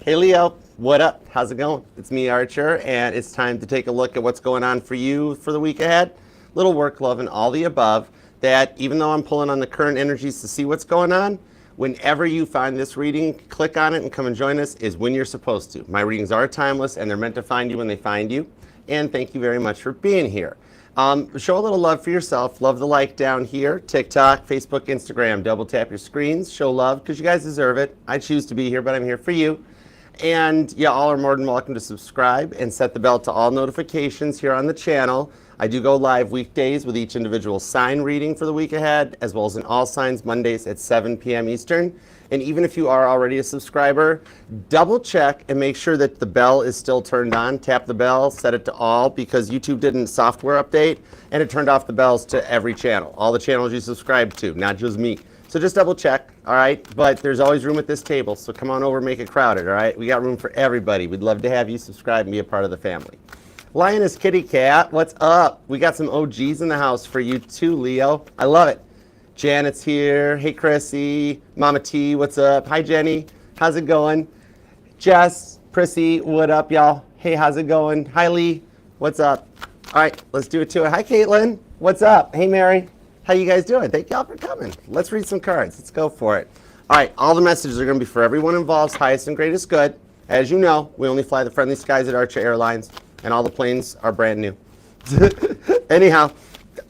Hey Leo, what up? How's it going? It's me, Archer, and it's time to take a look at what's going on for you for the week ahead. Little work, love, and all the above. That even though I'm pulling on the current energies to see what's going on, whenever you find this reading, click on it and come and join us is when you're supposed to. My readings are timeless and they're meant to find you when they find you. And thank you very much for being here. Show a little love for yourself. Love the like down here. TikTok, Facebook, Instagram. Double tap your screens. Show love because you guys deserve it. I choose to be here, but I'm here for you. And yeah, all are more than welcome to subscribe and set the bell to all notifications here on the channel. I do go live weekdays with each individual sign reading for the week ahead, as well as in all signs Mondays at 7 p.m. Eastern. And even if you are already a subscriber, double check and make sure that the bell is still turned on. Tap the bell, set it to all, because YouTube didn't software update and it turned off the bells to every channel, all the channels you subscribe to, not just me. So just double check, all right? But there's always room at this table, so come on over, make it crowded, all right? We got room for everybody. We'd love to have you subscribe and be a part of the family. Lioness Kitty Cat, what's up? We got some OGs in the house for you too, Leo. I love it. Janet's here. Hey, Chrissy. Mama T, what's up? Hi, Jenny. How's it going? Jess, Prissy, what up, y'all? Hey, how's it going? Hi, Lee. What's up? All right, let's do it to it. Hi, Caitlin. What's up? Hey, Mary. How you guys doing? Thank y'all for coming. Let's read some cards. Let's go for it. All right, all the messages are going to be for everyone involved's highest and greatest good. As you know, we only fly the friendly skies at Archer Airlines, and all the planes are brand new. Anyhow,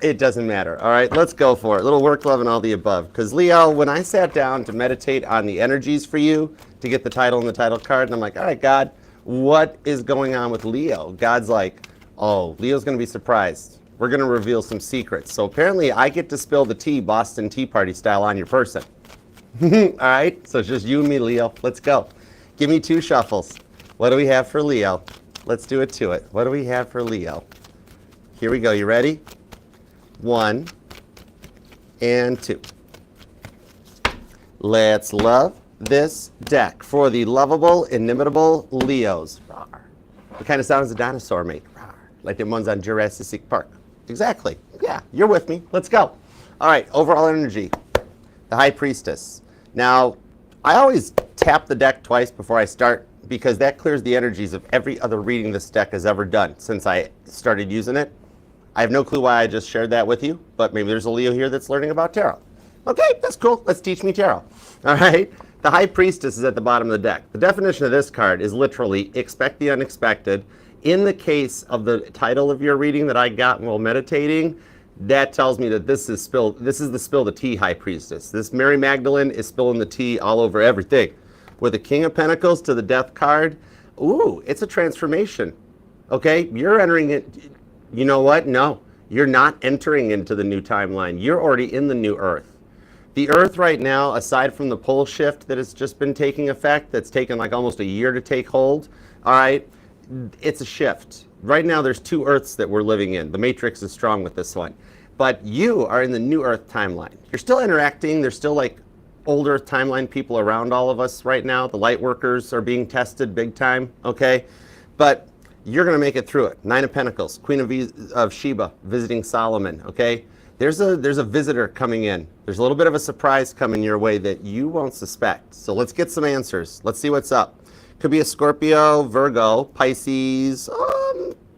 it doesn't matter. All right, let's go for it. Little work, love, and all the above. Because Leo, when I sat down to meditate on the energies for you, to get the title and the title card, and I'm like, all right, God, what is going on with Leo? God's like, oh, Leo's going to be surprised. We're going to reveal some secrets. So apparently I get to spill the tea, Boston Tea Party style, on your person. All right, so it's just you and me, Leo. Let's go. Give me two shuffles. What do we have for Leo? Let's do it to it. What do we have for Leo? Here we go. You ready? 1 and 2. Let's love this deck for the lovable, inimitable Leos. Rawr. What kind of sound does a dinosaur make? Rawr. Like the ones on Jurassic Park. Exactly. Yeah, you're with me. Let's go. All right, overall energy. The High Priestess. Now, I always tap the deck twice before I start because that clears the energies of every other reading this deck has ever done since I started using it. I have no clue why I just shared that with you, but maybe there's a Leo here that's learning about tarot. Okay, that's cool. Let's teach me tarot. All right. The High Priestess is at the bottom of the deck. The definition of this card is literally expect the unexpected. In the case of the title of your reading that I got while meditating, that tells me that this is the spill the tea High Priestess. This Mary Magdalene is spilling the tea all over everything. With the King of Pentacles to the Death card, ooh, it's a transformation. Okay, you're entering it. You know what? No, you're not entering into the new timeline. You're already in the new Earth. The Earth right now, aside from the pole shift that has just been taking effect, that's taken like almost a year to take hold, all right, it's a shift. Right now there's two Earths that we're living in. The Matrix is strong with this one. But you are in the new Earth timeline. You're still interacting. There's still like old Earth timeline people around all of us right now. The light workers are being tested big time, okay? But you're going to make it through it. 9 of Pentacles, Queen of Sheba visiting Solomon, okay? There's a visitor coming in. There's a little bit of a surprise coming your way that you won't suspect. So let's get some answers. Let's see what's up. Could be a Scorpio, Virgo, Pisces,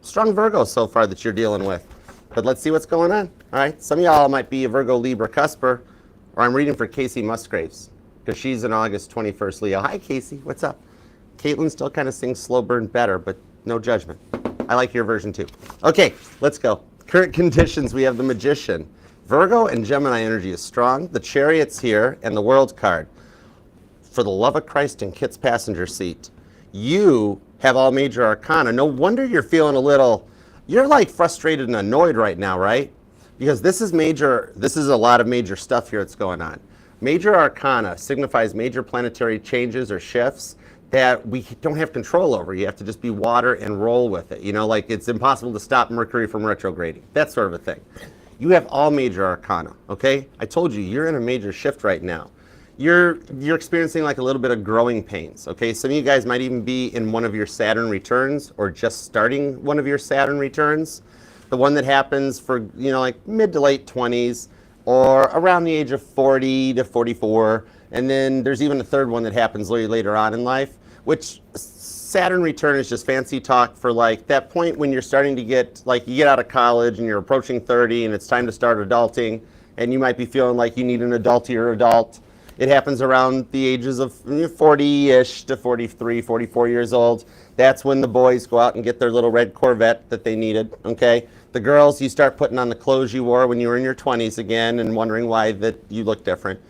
strong Virgo so far that you're dealing with. But let's see what's going on, all right? Some of y'all might be a Virgo, Libra, Cusper, or I'm reading for Casey Musgraves because she's an August 21st Leo. Hi, Casey, what's up? Caitlin still kind of sings Slow Burn better, but no judgment. I like your version too. Okay, let's go. Current conditions, we have the Magician. Virgo and Gemini energy is strong. The Chariot's here and the World card. For the love of Christ in Kit's passenger seat, you have all major arcana. No wonder you're feeling a little, you're like frustrated and annoyed right now, right? Because this is a lot of major stuff here that's going on. Major arcana signifies major planetary changes or shifts that we don't have control over. You have to just be water and roll with it. You know, like it's impossible to stop Mercury from retrograding. That sort of a thing. You have all major arcana, okay? I told you, you're in a major shift right now. You're experiencing like a little bit of growing pains, okay? Some of you guys might even be in one of your Saturn returns or just starting one of your Saturn returns. The one that happens for, you know, like mid to late 20s or around the age of 40 to 44. And then there's even a third one that happens later on in life. which Saturn return is just fancy talk for like that point when you're starting to get, like you get out of college and you're approaching 30 and it's time to start adulting, and you might be feeling like you need an adultier adult. It happens around the ages of 40-ish to 43, 44 years old. That's when the boys go out and get their little red Corvette that they needed, okay? The girls, you start putting on the clothes you wore when you were in your 20s again and wondering why that you look different.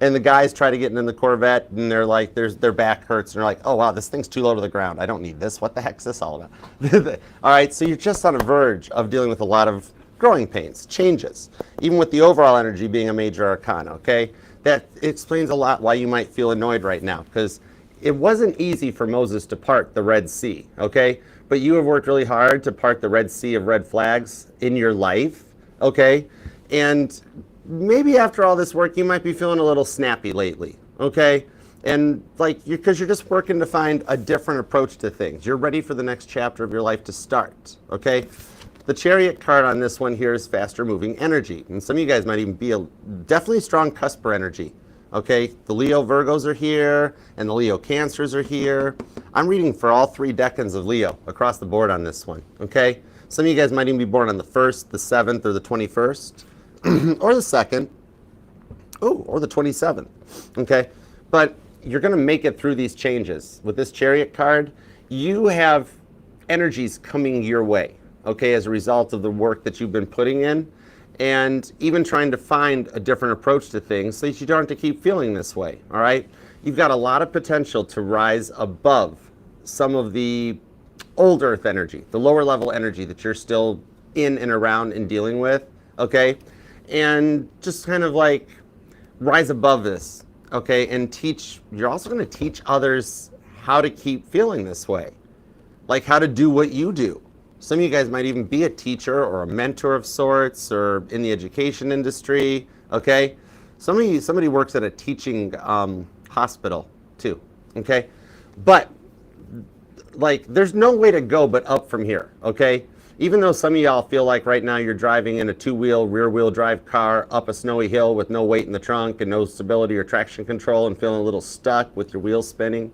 And the guys try to get in the Corvette and they're like, their back hurts and they're like, oh wow, this thing's too low to the ground. I don't need this. What the heck's this all about? All right, so you're just on a verge of dealing with a lot of growing pains, changes, even with the overall energy being a major arcana, okay? That explains a lot why you might feel annoyed right now, because it wasn't easy for Moses to part the Red Sea, okay? But you have worked really hard to part the Red Sea of red flags in your life, okay? And maybe after all this work, you might be feeling a little snappy lately, okay? And like, because you're just working to find a different approach to things. You're ready for the next chapter of your life to start, okay? The Chariot card on this one here is faster moving energy. And some of you guys might even be definitely strong cusper energy. Okay, the Leo Virgos are here and the Leo Cancers are here. I'm reading for all 3 decans of Leo across the board on this one. Okay, some of you guys might even be born on the 1st, the 7th, or the 21st, or the 2nd, or the 27th. Okay, but you're going to make it through these changes. With this Chariot card, you have energies coming your way. Okay, as a result of the work that you've been putting in, and even trying to find a different approach to things so that you don't have to keep feeling this way, all right? You've got a lot of potential to rise above some of the old earth energy, the lower level energy that you're still in and around and dealing with, okay? And just kind of like rise above this, okay? And you're also gonna teach others how to keep feeling this way, like how to do what you do. Some of you guys might even be a teacher or a mentor of sorts or in the education industry, okay? Somebody works at a teaching hospital too, okay? But like, there's no way to go but up from here, okay? Even though some of y'all feel like right now you're driving in a 2-wheel, rear-wheel drive car up a snowy hill with no weight in the trunk and no stability or traction control and feeling a little stuck with your wheels spinning,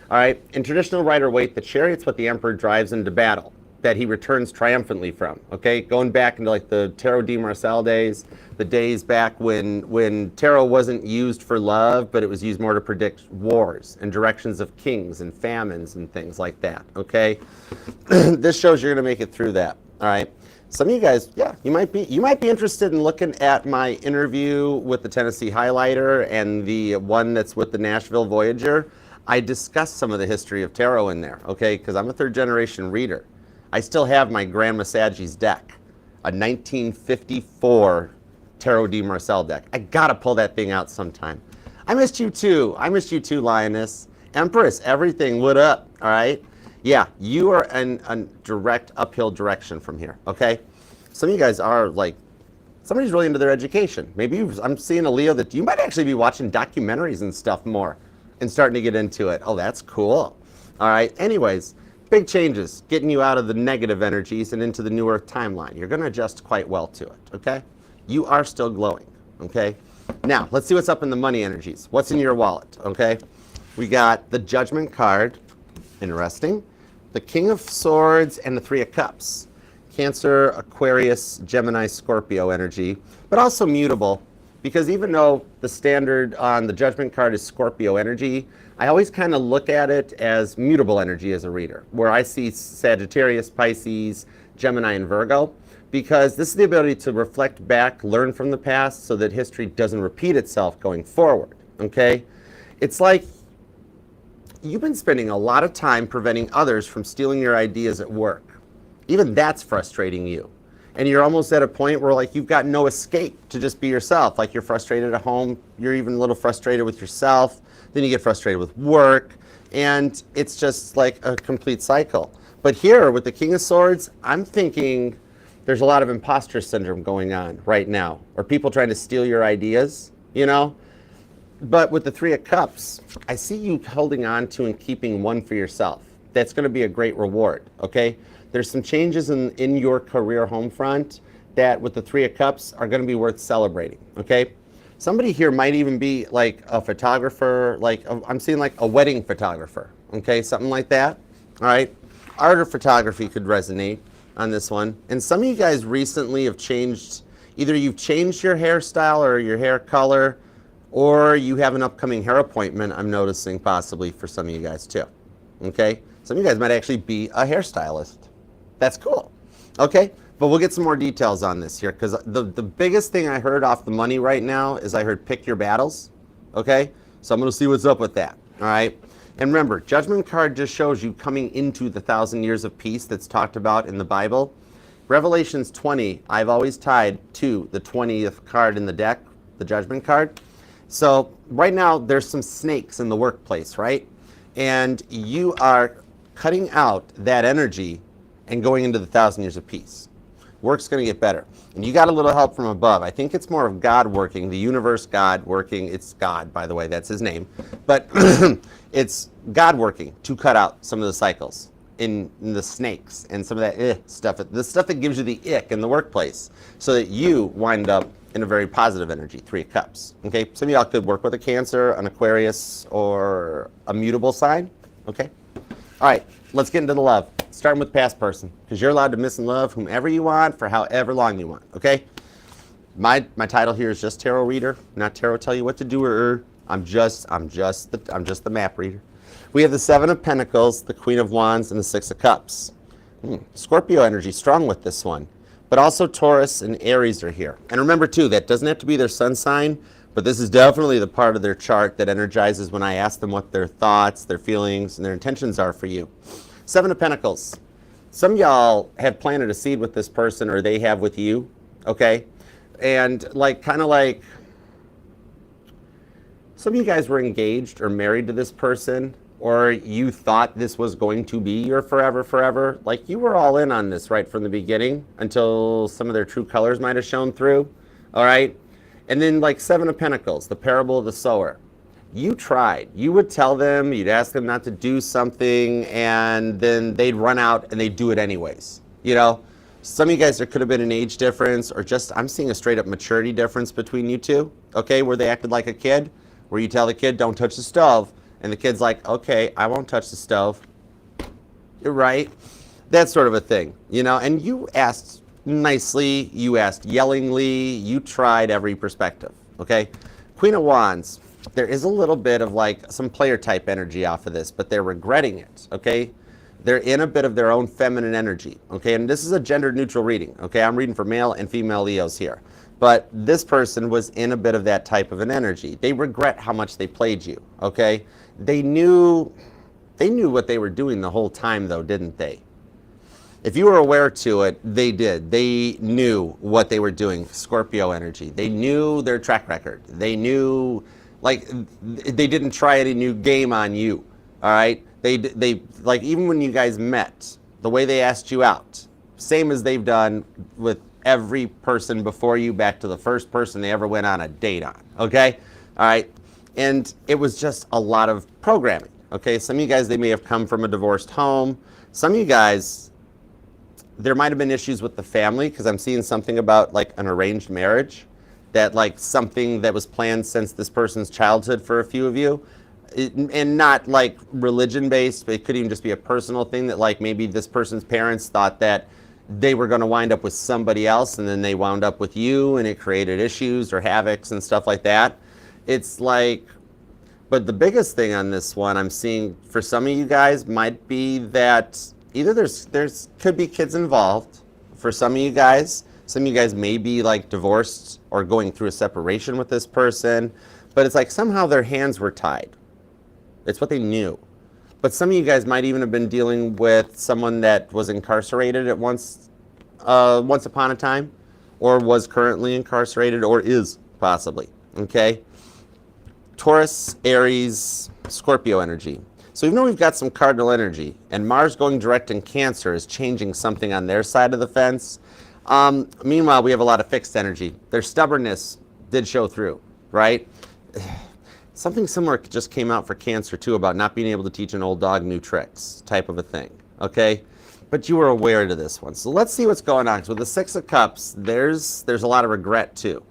all right? In traditional Rider-Waite, the Chariot's what the Emperor drives into battle, that he returns triumphantly from, okay? Going back into like the Tarot de Marcel days, the days back when tarot wasn't used for love, but it was used more to predict wars and directions of kings and famines and things like that, okay? This shows you're gonna make it through that, all right? Some of you guys, yeah, you might be interested in looking at my interview with the Tennessee Highlighter and the one that's with the Nashville Voyager. I discussed some of the history of tarot in there, okay? Because I'm a 3rd generation reader. I still have my Grandma Saggie's deck, a 1954 Tarot de Marcel deck. I gotta pull that thing out sometime. I missed you too. I missed you too, Lioness. Empress, everything, what up, all right? Yeah, you are in a direct uphill direction from here, okay? Some of you guys are like, somebody's really into their education. Maybe I'm seeing a Leo that you might actually be watching documentaries and stuff more and starting to get into it. Oh, that's cool. All right, anyways. Big changes, getting you out of the negative energies and into the new Earth timeline. You're going to adjust quite well to it, okay? You are still glowing, okay? Now, let's see what's up in the money energies. What's in your wallet, okay? We got the Judgment card, interesting. The King of Swords and the 3 of Cups. Cancer, Aquarius, Gemini, Scorpio energy, but also mutable, because even though the standard on the Judgment card is Scorpio energy, I always kind of look at it as mutable energy as a reader, where I see Sagittarius, Pisces, Gemini, and Virgo, because this is the ability to reflect back, learn from the past, so that history doesn't repeat itself going forward, okay? It's like you've been spending a lot of time preventing others from stealing your ideas at work. Even that's frustrating you. And you're almost at a point where like you've got no escape to just be yourself. Like you're frustrated at home, you're even a little frustrated with yourself, then you get frustrated with work, and it's just like a complete cycle. But here with the King of Swords, I'm thinking there's a lot of imposter syndrome going on right now, or people trying to steal your ideas, you know? But with the 3 of Cups, I see you holding on to and keeping one for yourself. That's going to be a great reward, okay? There's some changes in your career home front that with the 3 of Cups are going to be worth celebrating, okay? Somebody here might even be like a photographer, I'm seeing like a wedding photographer, okay, something like that, all right? Art or photography could resonate on this one. And some of you guys recently have changed, either you've changed your hairstyle or your hair color, or you have an upcoming hair appointment, I'm noticing possibly for some of you guys too, okay? Some of you guys might actually be a hairstylist. That's cool, okay? But we'll get some more details on this here, because the biggest thing I heard off the money right now is I heard pick your battles, okay? So I'm going to see what's up with that, all right? And remember, Judgment card just shows you coming into the 1,000 years of peace that's talked about in the Bible. Revelations 20, I've always tied to the 20th card in the deck, the Judgment card. So right now, there's some snakes in the workplace, right? And you are cutting out that energy and going into the 1,000 years of peace. Work's going to get better. And you got a little help from above. I think it's more of God working, the universe God working. It's God, by the way, that's his name. But it's God working to cut out some of the cycles in the snakes and some of that stuff, the stuff that gives you the ick in the workplace, so that you wind up in a very positive energy, 3 of Cups. Okay, some of y'all could work with a Cancer, an Aquarius, or a mutable sign. Okay, all right, let's get into the love. Starting with past person, because you're allowed to miss and love whomever you want for however long you want, okay? My title here is just tarot reader, not tarot tell you what to do or I'm just the map reader. We have the 7 of Pentacles, the Queen of Wands, and the 6 of Cups. Scorpio energy strong with this one, but also Taurus and Aries are here. And remember too, that doesn't have to be their sun sign, but this is definitely the part of their chart that energizes when I ask them what their thoughts, their feelings, and their intentions are for you. 7 of Pentacles. Some of y'all have planted a seed with this person, or they have with you, okay? And kind of like, some of you guys were engaged or married to this person, or you thought this was going to be your forever. Like you were all in on this right from the beginning until some of their true colors might have shown through, all right? And then 7 of Pentacles, the parable of the sower. You tried. You would tell them, you'd ask them not to do something, and then they'd run out and they'd do it anyways. You know, some of you guys, there could have been an age difference, or just, I'm seeing a straight up maturity difference between you two, okay, where they acted like a kid, where you tell the kid, don't touch the stove, and the kid's like, okay, I won't touch the stove. You're right. That sort of a thing, you know, and you asked nicely, you asked yellingly, you tried every perspective, okay? Queen of Wands. There is a little bit of some player type energy off of this, but they're regretting it, okay? They're in a bit of their own feminine energy, okay? And this is a gender neutral reading, okay? I'm reading for male and female Leos here. But this person was in a bit of that type of an energy. They regret how much they played you, okay? They knew what they were doing the whole time though, didn't they? If you were aware to it, they did. They knew what they were doing, Scorpio energy. They knew their track record. They knew, they didn't try any new game on you, all right? They even when you guys met, the way they asked you out, same as they've done with every person before you, back to the first person they ever went on a date on, okay? All right, and it was just a lot of programming, okay? Some of you guys, they may have come from a divorced home. Some of you guys, there might have been issues with the family, because I'm seeing something about an arranged marriage, that something that was planned since this person's childhood for a few of you, and not religion based, but it could even just be a personal thing that maybe this person's parents thought that they were going to wind up with somebody else, and then they wound up with you, and it created issues or havocs and stuff like that. It's but the biggest thing on this one I'm seeing for some of you guys might be that either there's could be kids involved for some of you guys. Some of you guys may be divorced or going through a separation with this person, but it's somehow their hands were tied. It's what they knew. But some of you guys might even have been dealing with someone that was incarcerated at once upon a time, or was currently incarcerated, or is possibly, okay? Taurus, Aries, Scorpio energy. So even though we've got some cardinal energy, and Mars going direct in Cancer is changing something on their side of the fence, meanwhile, we have a lot of fixed energy. Their stubbornness did show through, right? Something similar just came out for Cancer too, about not being able to teach an old dog new tricks, type of a thing, okay? But you were aware to this one. So let's see what's going on. So with the 6 of Cups, there's a lot of regret too,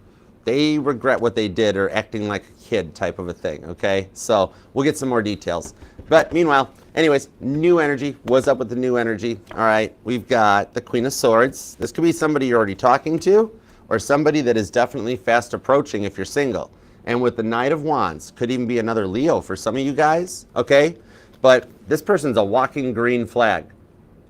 They regret what they did or acting like a kid type of a thing, okay? So we'll get some more details. But meanwhile, anyways, new energy. What's up with the new energy? All right, we've got the Queen of Swords. This could be somebody you're already talking to or somebody that is definitely fast approaching if you're single. And with the Knight of Wands, could even be another Leo for some of you guys, okay? But this person's a walking green flag.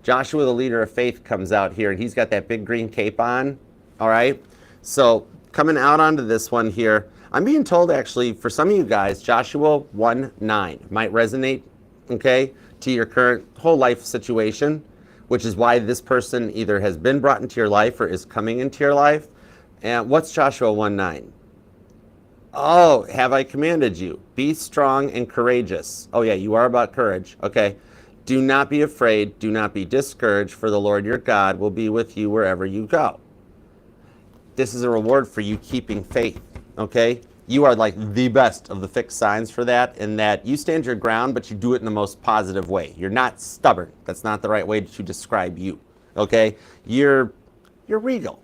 Joshua, the leader of faith, comes out here, and he's got that big green cape on, all right? So coming out onto this one here, I'm being told actually for some of you guys, Joshua 1:9 might resonate, okay, to your current whole life situation, which is why this person either has been brought into your life or is coming into your life. And what's Joshua 1:9? Oh, have I commanded you? Be strong and courageous. Oh yeah, you are about courage, okay? Do not be afraid, do not be discouraged, for the Lord your God will be with you wherever you go. This is a reward for you keeping faith, okay? You are like the best of the fixed signs for that, in that you stand your ground, but you do it in the most positive way. You're not stubborn. That's not the right way to describe you, okay? You're regal.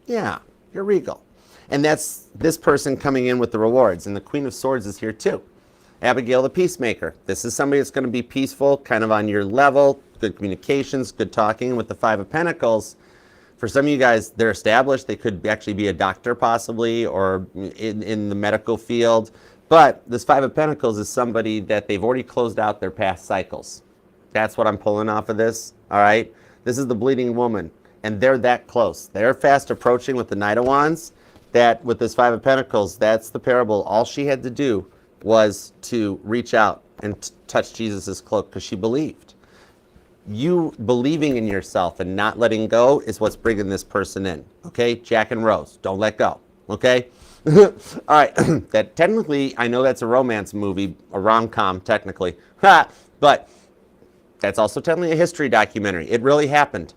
Yeah, you're regal. And that's this person coming in with the rewards. And the Queen of Swords is here too. Abigail the Peacemaker. This is somebody that's going to be peaceful, kind of on your level, good communications, good talking. With the Five of Pentacles, for some of you guys, they're established. They could actually be a doctor possibly, or in the medical field. But this Five of Pentacles is somebody that they've already closed out their past cycles. That's what I'm pulling off of this, all right? This is the Bleeding Woman, and they're that close. They're fast approaching with the Knight of Wands. That with this Five of Pentacles, that's the parable. All she had to do was to reach out and touch Jesus's cloak because she believed. You believing in yourself and not letting go is what's bringing this person in. Okay, Jack and Rose, don't let go. Okay, all right. That technically, I know that's a romance movie, a rom-com technically, but that's also technically a history documentary. It really happened.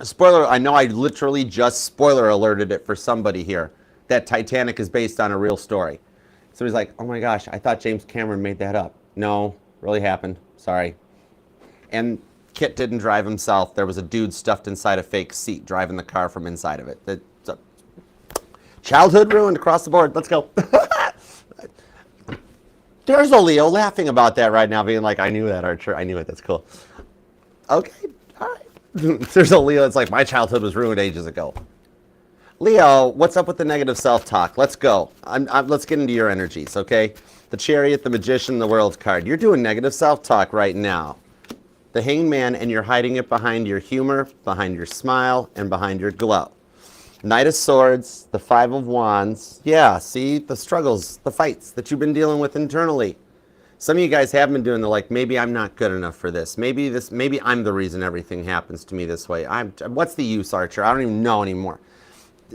Spoiler, I know I literally just spoiler alerted it for somebody here, that Titanic is based on a real story. Somebody's like, oh my gosh, I thought James Cameron made that up. No, really happened, sorry. And Kit didn't drive himself. There was a dude stuffed inside a fake seat driving the car from inside of it. Childhood ruined across the board, let's go. There's a Leo laughing about that right now, being like, I knew that, Archer, I knew it, that's cool. Okay, all right. There's a Leo that's like, my childhood was ruined ages ago. Leo, what's up with the negative self-talk? Let's go. Let's get into your energies, okay? The Chariot, the Magician, the World card. You're doing negative self-talk right now. The Hangman, and you're hiding it behind your humor, behind your smile, and behind your glow. Knight of Swords, the Five of Wands. Yeah, see, the struggles, the fights that you've been dealing with internally. Some of you guys have been doing the like, maybe I'm not good enough for this. Maybe I'm the reason everything happens to me this way. What's the use, Archer? I don't even know anymore.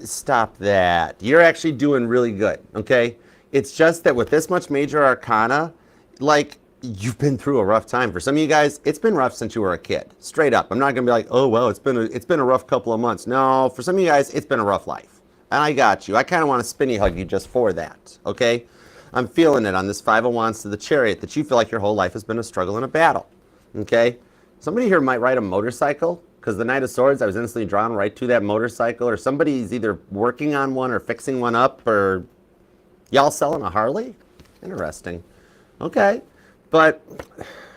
Stop that. You're actually doing really good, okay? It's just that with this much major arcana, like, you've been through a rough time. For some of you guys, it's been rough since you were a kid. Straight up. I'm not going to be like, oh, well, it's been a rough couple of months. No, for some of you guys, it's been a rough life. And I got you. I kind of want to spinny hug you just for that, okay? I'm feeling it on this Five of Wands to the Chariot, that you feel like your whole life has been a struggle and a battle, okay? Somebody here might ride a motorcycle, because the Knight of Swords, I was instantly drawn right to that motorcycle, or somebody's either working on one or fixing one up, or y'all selling a Harley? Interesting. Okay, but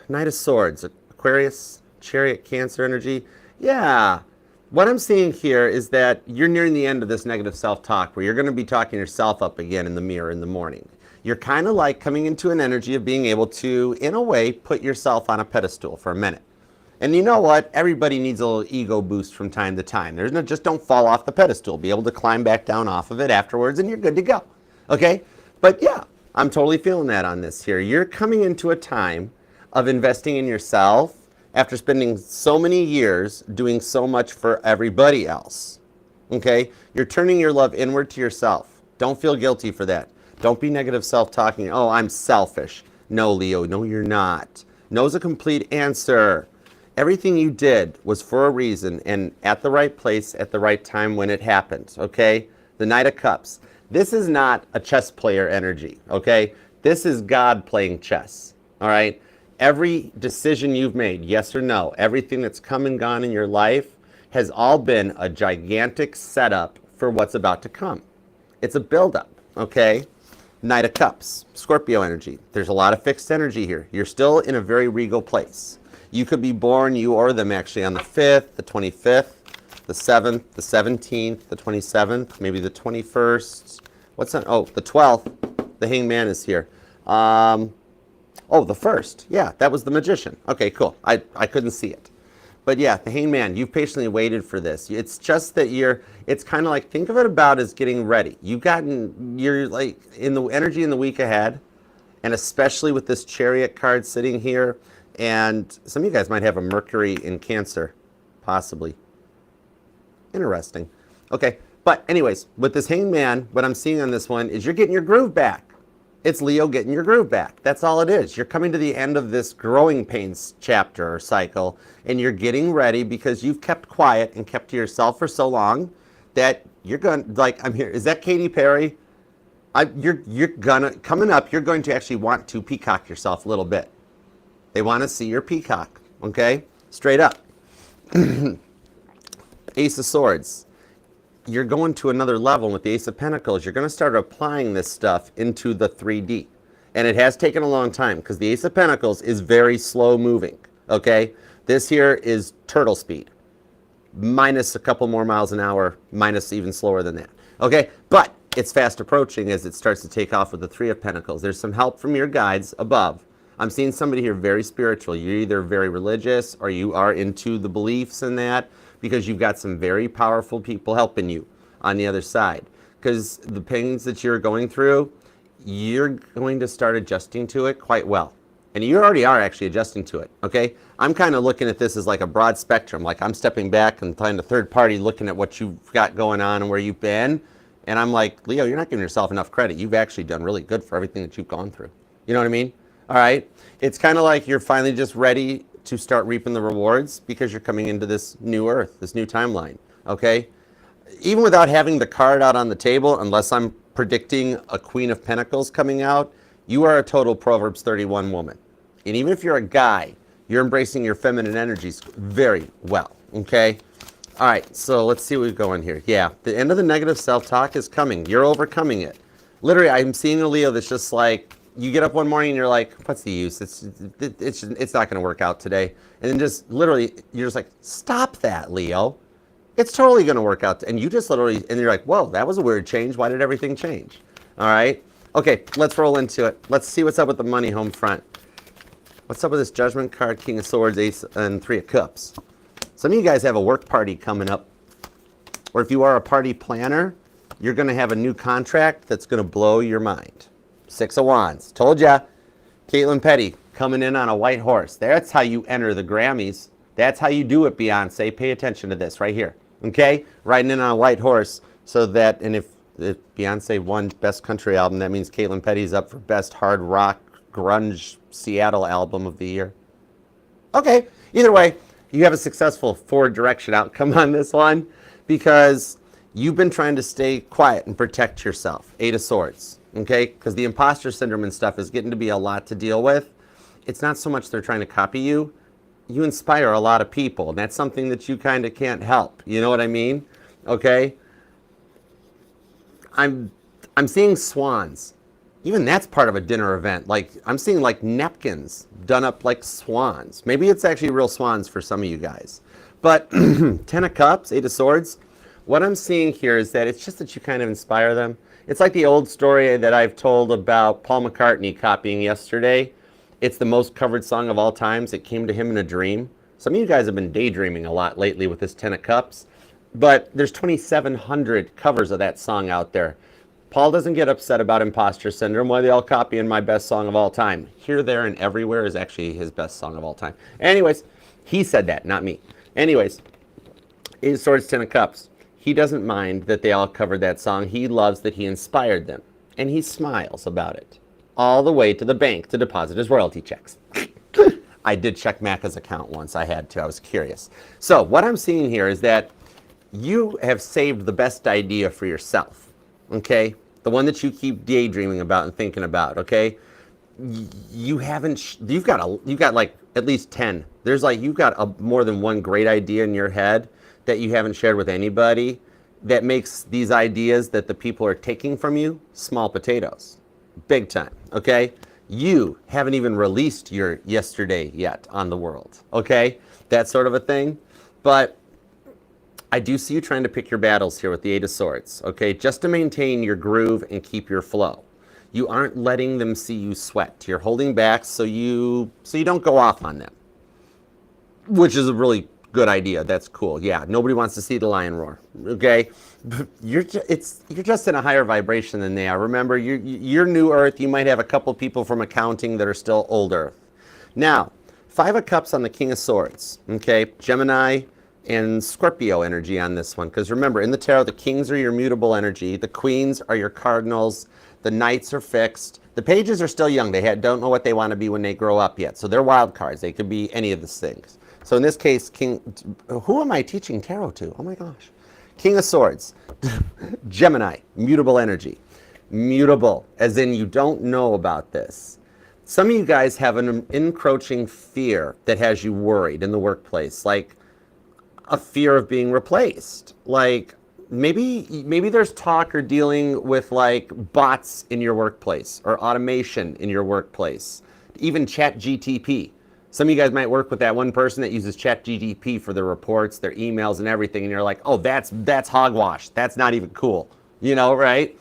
Knight of Swords, Aquarius, Chariot, Cancer energy, yeah. What I'm seeing here is that you're nearing the end of this negative self-talk, where you're going to be talking yourself up again in the mirror in the morning. You're kind of like coming into an energy of being able to, in a way, put yourself on a pedestal for a minute. And you know what? Everybody needs a little ego boost from time to time. There's no, just don't fall off the pedestal. Be able to climb back down off of it afterwards, and you're good to go. Okay? But yeah, I'm totally feeling that on this here. You're coming into a time of investing in yourself after spending so many years doing so much for everybody else. Okay? You're turning your love inward to yourself. Don't feel guilty for that. Don't be negative self-talking. Oh, I'm selfish. No, Leo, no, you're not. No's a complete answer. Everything you did was for a reason and at the right place at the right time when it happened, okay? The Knight of Cups. This is not a chess player energy, okay? This is God playing chess, all right? Every decision you've made, yes or no, everything that's come and gone in your life has all been a gigantic setup for what's about to come. It's a buildup, okay? Knight of Cups, Scorpio energy. There's a lot of fixed energy here. You're still in a very regal place. You could be born, you or them actually, on the 5th, the 25th, the 7th, the 17th, the 27th, maybe the 21st. What's that? Oh, the 12th. The Hangman is here. Oh, the 1st. Yeah, that was the Magician. Okay, cool. I couldn't see it. But yeah, the Hangman, you've patiently waited for this. It's just that it's kind of like, think of it about as getting ready. You're like in the energy in the week ahead, and especially with this Chariot card sitting here, and some of you guys might have a Mercury in Cancer, possibly. Interesting. Okay, but anyways, with this Hangman, what I'm seeing on this one is you're getting your groove back. It's Leo getting your groove back. That's all it is. You're coming to the end of this growing pains chapter or cycle, and you're getting ready because you've kept quiet and kept to yourself for so long that you're going, like, I'm here. Is that Katy Perry? Coming up, you're going to actually want to peacock yourself a little bit. They want to see your peacock, okay? Straight up. Ace of Swords. You're going to another level with the Ace of Pentacles. You're going to start applying this stuff into the 3D. And it has taken a long time because the Ace of Pentacles is very slow moving, okay? This here is turtle speed, minus a couple more miles an hour, minus even slower than that, okay? But it's fast approaching as it starts to take off with the Three of Pentacles. There's some help from your guides above. I'm seeing somebody here very spiritual. You're either very religious or you are into the beliefs in that, because you've got some very powerful people helping you on the other side. Because the pains that you're going through, you're going to start adjusting to it quite well. And you already are actually adjusting to it, okay? I'm kind of looking at this as like a broad spectrum. Like I'm stepping back and playing a third party looking at what you've got going on and where you've been. And I'm like, Leo, you're not giving yourself enough credit. You've actually done really good for everything that you've gone through. You know what I mean? All right? It's kind of like you're finally just ready to start reaping the rewards because you're coming into this new earth, this new timeline, okay? Even without having the card out on the table, unless I'm predicting a Queen of Pentacles coming out, you are a total Proverbs 31 woman. And even if you're a guy, you're embracing your feminine energies very well, okay? All right, so let's see what we go in here. Yeah, the end of the negative self-talk is coming. You're overcoming it. Literally, I'm seeing a Leo that's just like, you get up one morning and you're like, what's the use? It's not going to work out today. And then just literally, you're just like, stop that, Leo. It's totally going to work out. And you just literally, and you're like, whoa, that was a weird change. Why did everything change? All right. Okay, let's roll into it. Let's see what's up with the money home front. What's up with this Judgment card, King of Swords, Ace, and Three of Cups? Some of you guys have a work party coming up. Or if you are a party planner, you're going to have a new contract that's going to blow your mind. Six of Wands. Told ya. Caitlin Petty coming in on a white horse. That's how you enter the Grammys. That's how you do it, Beyonce. Pay attention to this right here. Okay? Riding in on a white horse so that, and if Beyonce won Best Country Album, that means Caitlin Petty's up for Best Hard Rock Grunge Seattle Album of the Year. Okay. Either way, you have a successful forward direction outcome on this one because you've been trying to stay quiet and protect yourself. Eight of Swords. Okay, because the imposter syndrome and stuff is getting to be a lot to deal with. It's not so much they're trying to copy you. You inspire a lot of people, and that's something that you kind of can't help. You know what I mean? Okay. I'm seeing swans. Even that's part of a dinner event. Like I'm seeing like napkins done up like swans. Maybe it's actually real swans for some of you guys. But 10 of Cups, 8 of Swords. What I'm seeing here is that it's just that you kind of inspire them. It's like the old story that I've told about Paul McCartney copying Yesterday. It's the most covered song of all times. It came to him in a dream. Some of you guys have been daydreaming a lot lately with this 10 of Cups. But there's 2,700 covers of that song out there. Paul doesn't get upset about imposter syndrome. Why are they all copying my best song of all time? Here, There, and Everywhere is actually his best song of all time. Anyways, he said that, not me. Anyways, 8 of Swords, 10 of Cups. He doesn't mind that they all covered that song. He loves that he inspired them. And he smiles about it. All the way to the bank to deposit his royalty checks. I did check Macca's account once. I had to. I was curious. So what I'm seeing here is that you have saved the best idea for yourself. Okay? The one that you keep daydreaming about and thinking about. Okay? You've got like at least 10. There's like, you've got more than one great idea in your head that you haven't shared with anybody, that makes these ideas that the people are taking from you small potatoes. Big time, okay? You haven't even released your yesterday yet on the world, okay? That sort of a thing. But I do see you trying to pick your battles here with the Eight of Swords, okay? Just to maintain your groove and keep your flow. You aren't letting them see you sweat. You're holding back so you don't go off on them, which is a really good idea. That's cool. Yeah, nobody wants to see the lion roar, okay? You're just in a higher vibration than they are. Remember, you're new Earth. You might have a couple people from accounting that are still old Earth. Now, Five of Cups on the King of Swords, okay? Gemini and Scorpio energy on this one. Because remember, in the tarot, the kings are your mutable energy. The queens are your cardinals. The knights are fixed. The pages are still young. They don't know what they want to be when they grow up yet. So they're wild cards. They could be any of these things. So in this case, who am I teaching tarot to? Oh my gosh. King of Swords, Gemini, mutable energy. Mutable, as in you don't know about this. Some of you guys have an encroaching fear that has you worried in the workplace, like a fear of being replaced. Like maybe there's talk or dealing with like bots in your workplace or automation in your workplace, even ChatGTP. Some of you guys might work with that one person that uses ChatGTP for their reports, their emails and everything, and you're like, oh, that's hogwash. That's not even cool, you know, right?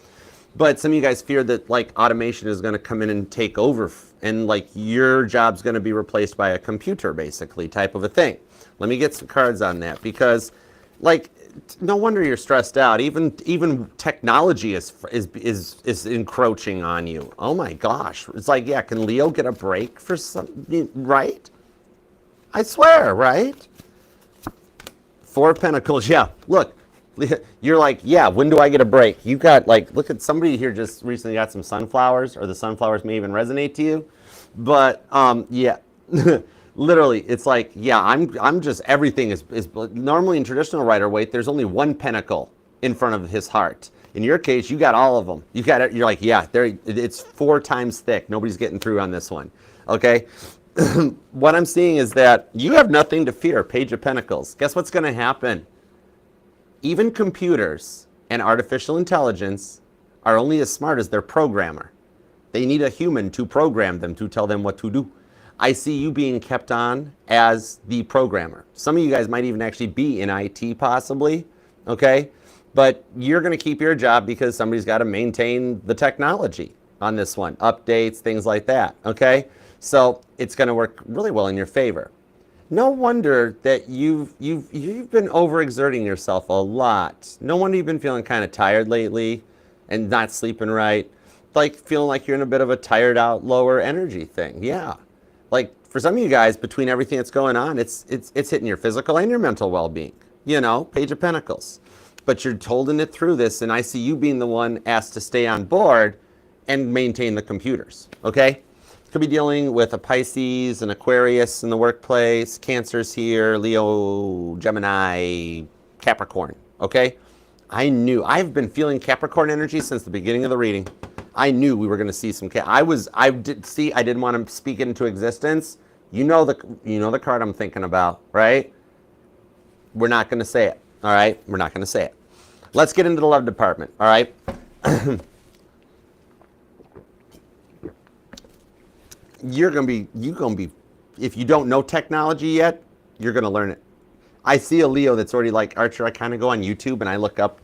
But some of you guys fear that like automation is going to come in and take over and like your job's going to be replaced by a computer basically type of a thing. Let me get some cards on that because like no wonder you're stressed out. Even technology is encroaching on you. Oh my gosh. It's like, yeah, can Leo get a break for something, right? I swear, right? Four of Pentacles. Yeah, look. You're like, yeah, when do I get a break? You got like, look at somebody here just recently got some sunflowers, or the sunflowers may even resonate to you. But yeah, literally, it's like, yeah, I'm just, everything is normally in traditional Rider-Waite, there's only one pentacle in front of his heart. In your case, you got all of them. You got it. You're like, yeah, it's 4 times thick. Nobody's getting through on this one. Okay. What I'm seeing is that you have nothing to fear. Page of Pentacles. Guess what's going to happen? Even computers and artificial intelligence are only as smart as their programmer. They need a human to program them, to tell them what to do. I see you being kept on as the programmer. Some of you guys might even actually be in IT possibly, okay? But you're going to keep your job because somebody's got to maintain the technology on this one. Updates, things like that, okay? So it's going to work really well in your favor. No wonder that you've been overexerting yourself a lot. No wonder you've been feeling kind of tired lately and not sleeping right. Like feeling like you're in a bit of a tired out, lower energy thing. Yeah. Like for some of you guys, between everything that's going on, it's hitting your physical and your mental well-being. You know, Page of Pentacles. But you're holding it through this, and I see you being the one asked to stay on board and maintain the computers. Okay? Could be dealing with a Pisces, an Aquarius in the workplace, Cancers here, Leo, Gemini, Capricorn, okay? I've been feeling Capricorn energy since the beginning of the reading. I knew we were going to see some, I didn't want to speak it into existence. You know the card I'm thinking about, right? We're not going to say it, all right? We're not going to say it. Let's get into the love department, all right? You're gonna be, if you don't know technology yet, you're gonna learn it. I see a Leo that's already like, Archer, I kind of go on YouTube and I look up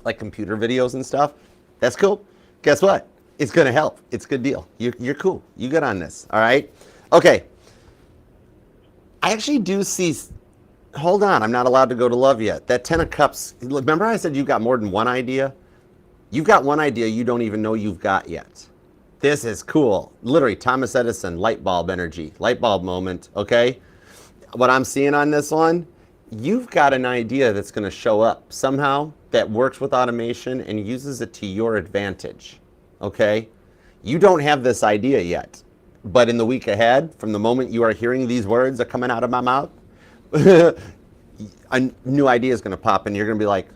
like computer videos and stuff. That's cool. Guess what? It's gonna help. It's a good deal. You're cool. You good on this, all right? Okay. I actually do see, hold on, I'm not allowed to go to love yet. That 10 of Cups, remember I said you've got more than one idea? You've got one idea you don't even know you've got yet. This is cool. Literally, Thomas Edison, light bulb energy, light bulb moment, okay? What I'm seeing on this one, you've got an idea that's going to show up somehow that works with automation and uses it to your advantage, okay? You don't have this idea yet, but in the week ahead, from the moment you are hearing these words are coming out of my mouth, a new idea is going to pop and you're going to be like,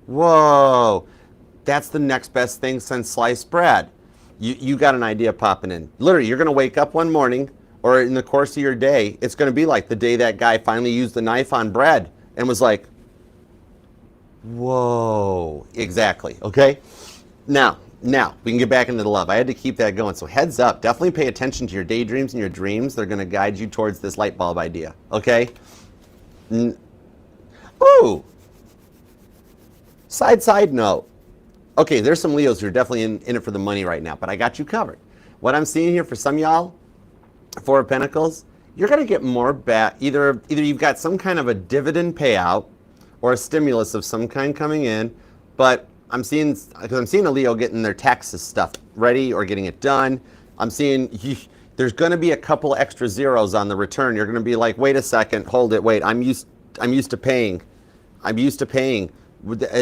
whoa. That's the next best thing since sliced bread. You got an idea popping in. Literally, you're going to wake up one morning or in the course of your day, it's going to be like the day that guy finally used the knife on bread and was like, Whoa, exactly. Okay. Now, we can get back into the love. I had to keep that going. So heads up, definitely pay attention to your daydreams and your dreams. They're going to guide you towards this light bulb idea. Okay. Ooh. Side note. Okay, there's some Leos who are definitely in it for the money right now, but I got you covered. What I'm seeing here for some of y'all, Four of Pentacles, you're going to get more back. Either you've got some kind of a dividend payout or a stimulus of some kind coming in, but I'm seeing a Leo getting their taxes stuff ready or getting it done. I'm seeing there's going to be a couple extra zeros on the return. You're going to be like, wait a second, hold it, wait. I'm used to paying. I'm used to paying.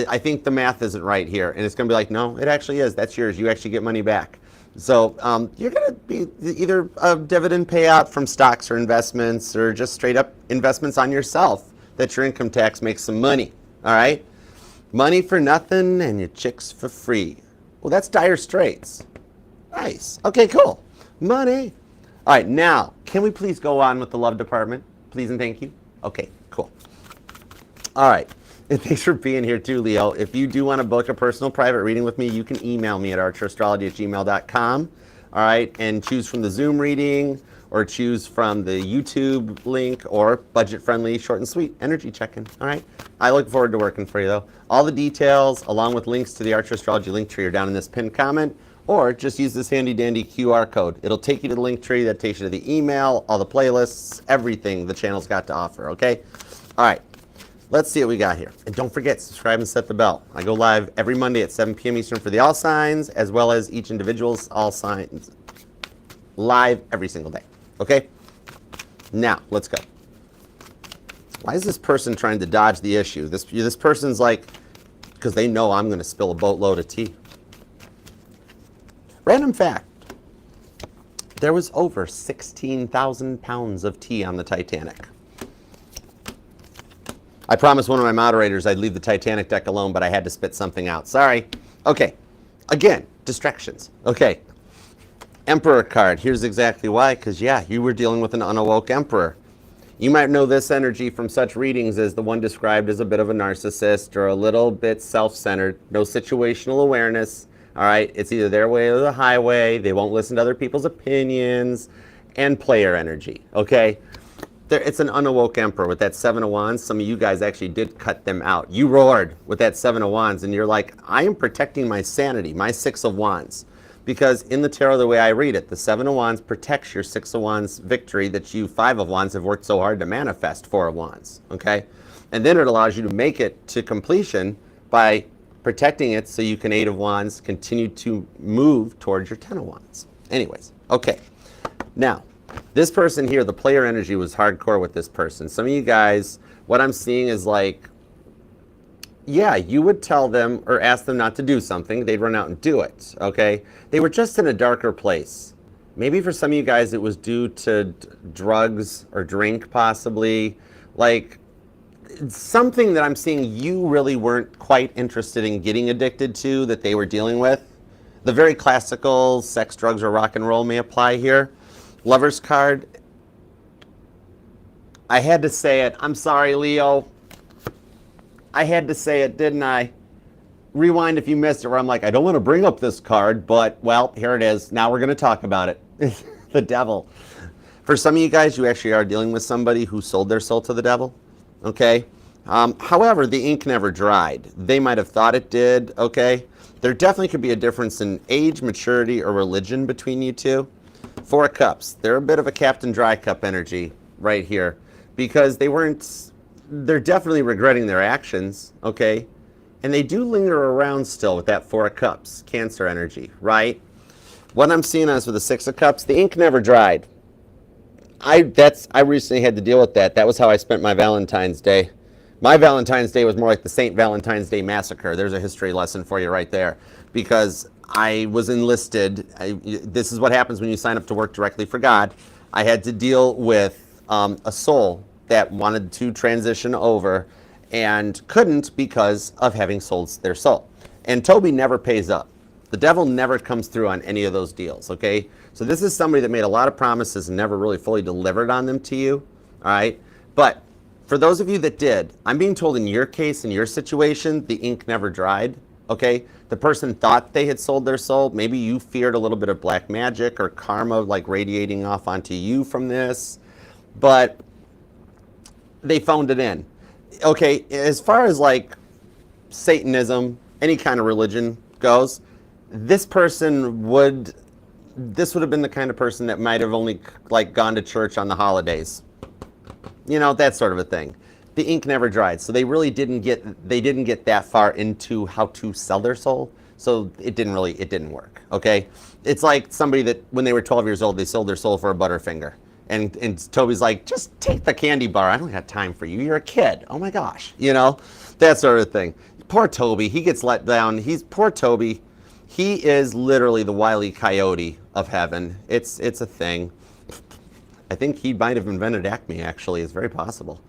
I think the math isn't right here, and it's going to be like, no, it actually is. That's yours. You actually get money back. So you're going to be either a dividend payout from stocks or investments, or just straight up investments on yourself that your income tax makes some money. All right, money for nothing and your chicks for free. Well, that's dire straits. Nice. Okay, cool. Money. All right, now can we please go on with the love department, please and thank you. Okay, cool. All right. And thanks for being here too, Leo. If you do want to book a personal private reading with me, you can email me at archerastrology@gmail.com. All right, and choose from the Zoom reading or choose from the YouTube link or budget-friendly, short and sweet energy check-in. All right, I look forward to working for you though. All the details, along with links to the Archer Astrology link tree, are down in this pinned comment, or just use this handy-dandy QR code. It'll take you to the link tree that takes you to the email, all the playlists, everything the channel's got to offer. Okay, all right. Let's see what we got here. And don't forget, subscribe and set the bell. I go live every Monday at 7 p.m. Eastern for the all signs, as well as each individual's all signs, live every single day. Okay? Now, let's go. Why is this person trying to dodge the issue? This person's like, because they know I'm going to spill a boatload of tea. Random fact. There was over 16,000 pounds of tea on the Titanic. I promised one of my moderators I'd leave the Titanic deck alone, but I had to spit something out. Sorry. Okay. Again, distractions. Okay. Emperor card. Here's exactly why. Because, yeah, you were dealing with an unawoke emperor. You might know this energy from such readings as the one described as a bit of a narcissist or a little bit self-centered. No situational awareness. All right. It's either their way or the highway. They won't listen to other people's opinions. And player energy. Okay. It's an unawoke emperor with that Seven of Wands. Some of you guys actually did cut them out. You roared with that Seven of Wands, and you're like, I am protecting my sanity, my Six of Wands. Because in the tarot, the way I read it, the Seven of Wands protects your Six of Wands victory that you, Five of Wands, have worked so hard to manifest, Four of Wands, okay? And then it allows you to make it to completion by protecting it so you can, Eight of Wands, continue to move towards your Ten of Wands. Anyways, okay. Now, this person here, the player energy was hardcore with this person. Some of you guys, what I'm seeing is like, yeah, you would tell them or ask them not to do something. They'd run out and do it, okay? They were just in a darker place. Maybe for some of you guys, it was due to drugs or drink, possibly. Like, something that I'm seeing you really weren't quite interested in getting addicted to that they were dealing with. The very classical sex, drugs, or rock and roll may apply here. Lover's card. I had to say it. I'm sorry, Leo. I had to say it, didn't I? Rewind if you missed it, where I'm like, I don't want to bring up this card, but, well, here it is. Now we're going to talk about it. The devil. For some of you guys, you actually are dealing with somebody who sold their soul to the devil, okay? However, the ink never dried. They might have thought it did, okay? There definitely could be a difference in age, maturity, or religion between you two. Four of Cups. They're a bit of a Captain Dry Cup energy right here because they're definitely regretting their actions, okay? And they do linger around still with that Four of Cups, Cancer energy, right? What I'm seeing is with the Six of Cups, the ink never dried. I recently had to deal with that. That was how I spent my Valentine's Day. My Valentine's Day was more like the St. Valentine's Day Massacre. There's a history lesson for you right there because I was enlisted. This is what happens when you sign up to work directly for God. I had to deal with a soul that wanted to transition over and couldn't because of having sold their soul. And Toby never pays up. The devil never comes through on any of those deals, okay? So this is somebody that made a lot of promises and never really fully delivered on them to you, all right? But For those of you that did, I'm being told in your case, in your situation, the ink never dried, okay? The person thought they had sold their soul. Maybe you feared a little bit of black magic or karma like radiating off onto you from this, but they phoned it in. Okay, as far as like Satanism, any kind of religion goes, this would have been the kind of person that might have only like gone to church on the holidays. You know, that sort of a thing. The ink never dried, so they really didn't get that far into how to sell their soul. So it didn't work. Okay, it's like somebody that when they were 12 years old, they sold their soul for a Butterfinger. And Toby's like, just take the candy bar. I don't got time for you. You're a kid. Oh my gosh. You know, that sort of thing. Poor Toby. He gets let down. Poor Toby. He is literally the Wile E. Coyote of heaven. It's a thing. I think he might have invented Acme, actually. It's very possible.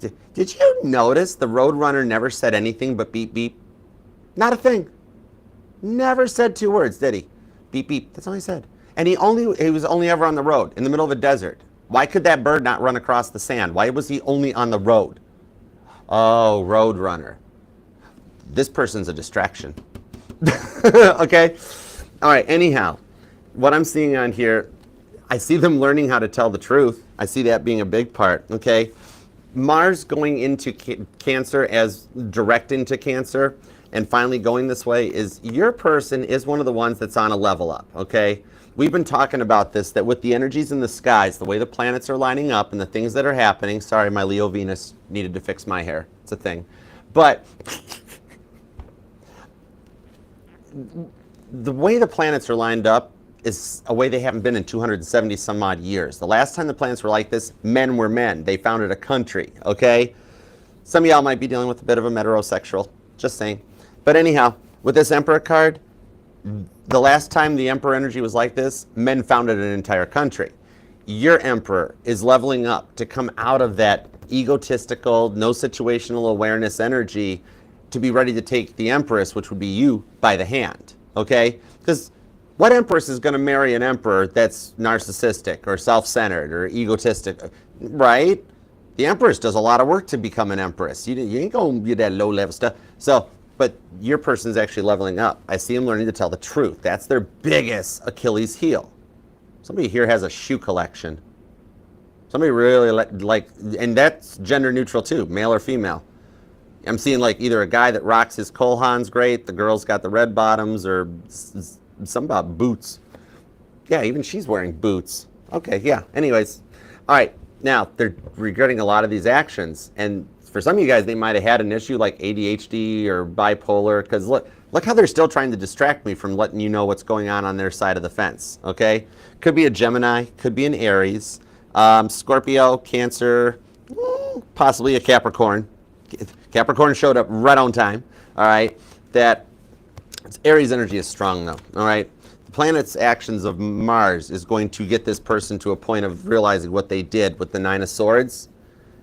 Did you notice the Roadrunner never said anything but beep, beep? Not a thing. Never said 2 words, did he? Beep, beep. That's all he said. And he was only ever on the road, in the middle of a desert. Why could that bird not run across the sand? Why was he only on the road? Oh, Roadrunner. This person's a distraction. Okay? All right, anyhow, what I'm seeing on here, I see them learning how to tell the truth. I see that being a big part, okay? Mars going into Cancer as direct into Cancer and finally going this way is your person is one of the ones that's on a level up, okay? We've been talking about this, that with the energies in the skies, the way the planets are lining up and the things that are happening, sorry, my Leo Venus needed to fix my hair. It's a thing. But the way the planets are lined up is a way they haven't been in 270 some odd years. The last time the planets were like this, men were men. They founded a country, okay? Some of y'all might be dealing with a bit of a heterosexual, just saying. But anyhow, with this Emperor card, the last time the Emperor energy was like this, men founded an entire country. Your Emperor is leveling up to come out of that egotistical, no situational awareness energy to be ready to take the Empress, which would be you, by the hand, okay? Because what Empress is going to marry an Emperor that's narcissistic or self-centered or egotistic, right? The Empress does a lot of work to become an Empress. You ain't going to get that low-level stuff. So, but your person's actually leveling up. I see them learning to tell the truth. That's their biggest Achilles heel. Somebody here has a shoe collection. Somebody really like, and that's gender neutral too, male or female. I'm seeing like either a guy that rocks his Cole Haans great, the girl's got the red bottoms, or something about boots. Yeah, even she's wearing boots. Okay, yeah. Anyways, all right. Now, they're regretting a lot of these actions. And for some of you guys, they might have had an issue like ADHD or bipolar, because look how they're still trying to distract me from letting you know what's going on their side of the fence, okay? Could be a Gemini, could be an Aries, Scorpio, Cancer, possibly a Capricorn. Capricorn showed up right on time, all right? That Aries energy is strong though, all right? The planet's actions of Mars is going to get this person to a point of realizing what they did with the 9 of Swords.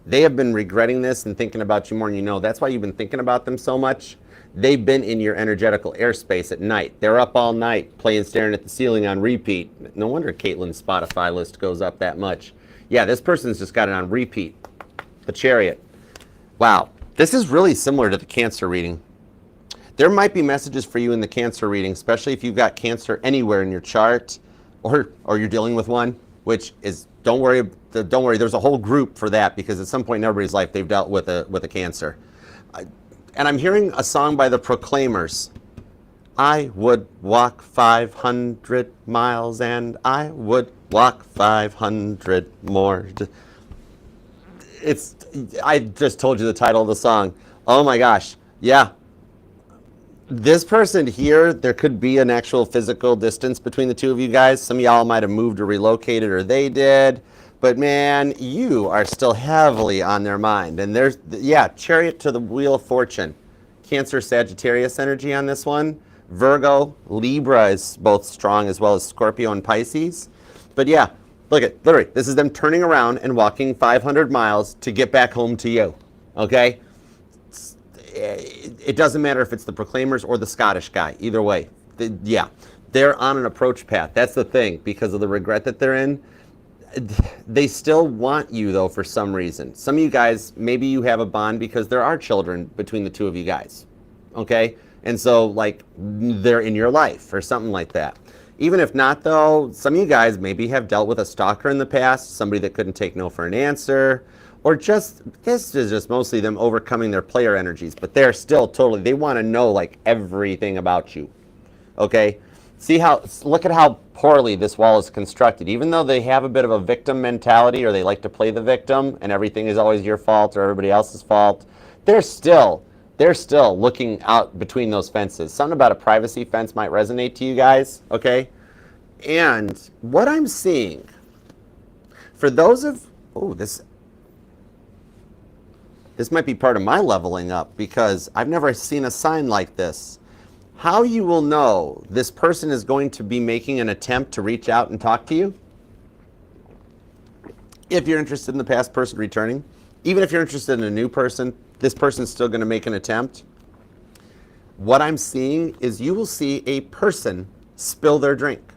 They have been regretting this and thinking about you more than you know. That's why you've been thinking about them so much. They've been in your energetical airspace at night. They're up all night playing, staring at the ceiling on repeat. No wonder Caitlin's Spotify list goes up that much. Yeah, this person's just got it on repeat. The Chariot. Wow. This is really similar to the Cancer reading. There might be messages for you in the Cancer reading, especially if you've got Cancer anywhere in your chart or you're dealing with one, which is, don't worry, there's a whole group for that because at some point in everybody's life they've dealt with a Cancer. And I'm hearing a song by the Proclaimers. I would walk 500 miles and I would walk 500 more. I just told you the title of the song. Oh my gosh. Yeah. This person here, there could be an actual physical distance between the two of you guys. Some of y'all might have moved or relocated, or they did. But man, you are still heavily on their mind. And there's, yeah, Chariot to the Wheel of Fortune. Cancer, Sagittarius energy on this one. Virgo, Libra is both strong, as well as Scorpio and Pisces. But yeah, look at, literally, this is them turning around and walking 500 miles to get back home to you, okay? It doesn't matter if it's the Proclaimers or the Scottish guy. Either way, yeah, they're on an approach path. That's the thing, because of the regret that they're in. They still want you, though, for some reason. Some of you guys, maybe you have a bond because there are children between the two of you guys, okay? And so, like, they're in your life or something like that. Even if not, though, some of you guys maybe have dealt with a stalker in the past, somebody that couldn't take no for an answer, or just, this is just mostly them overcoming their player energies, but they're still totally, they want to know, like, everything about you, okay? See how, look at how poorly this wall is constructed. Even though they have a bit of a victim mentality, or they like to play the victim and everything is always your fault or everybody else's fault, they're still looking out between those fences. Something about a privacy fence might resonate to you guys, okay? And what I'm seeing, for those of, this might be part of my leveling up because I've never seen a sign like this. How you will know this person is going to be making an attempt to reach out and talk to you? If you're interested in the past person returning, even if you're interested in a new person, this person's still going to make an attempt. What I'm seeing is you will see a person spill their drink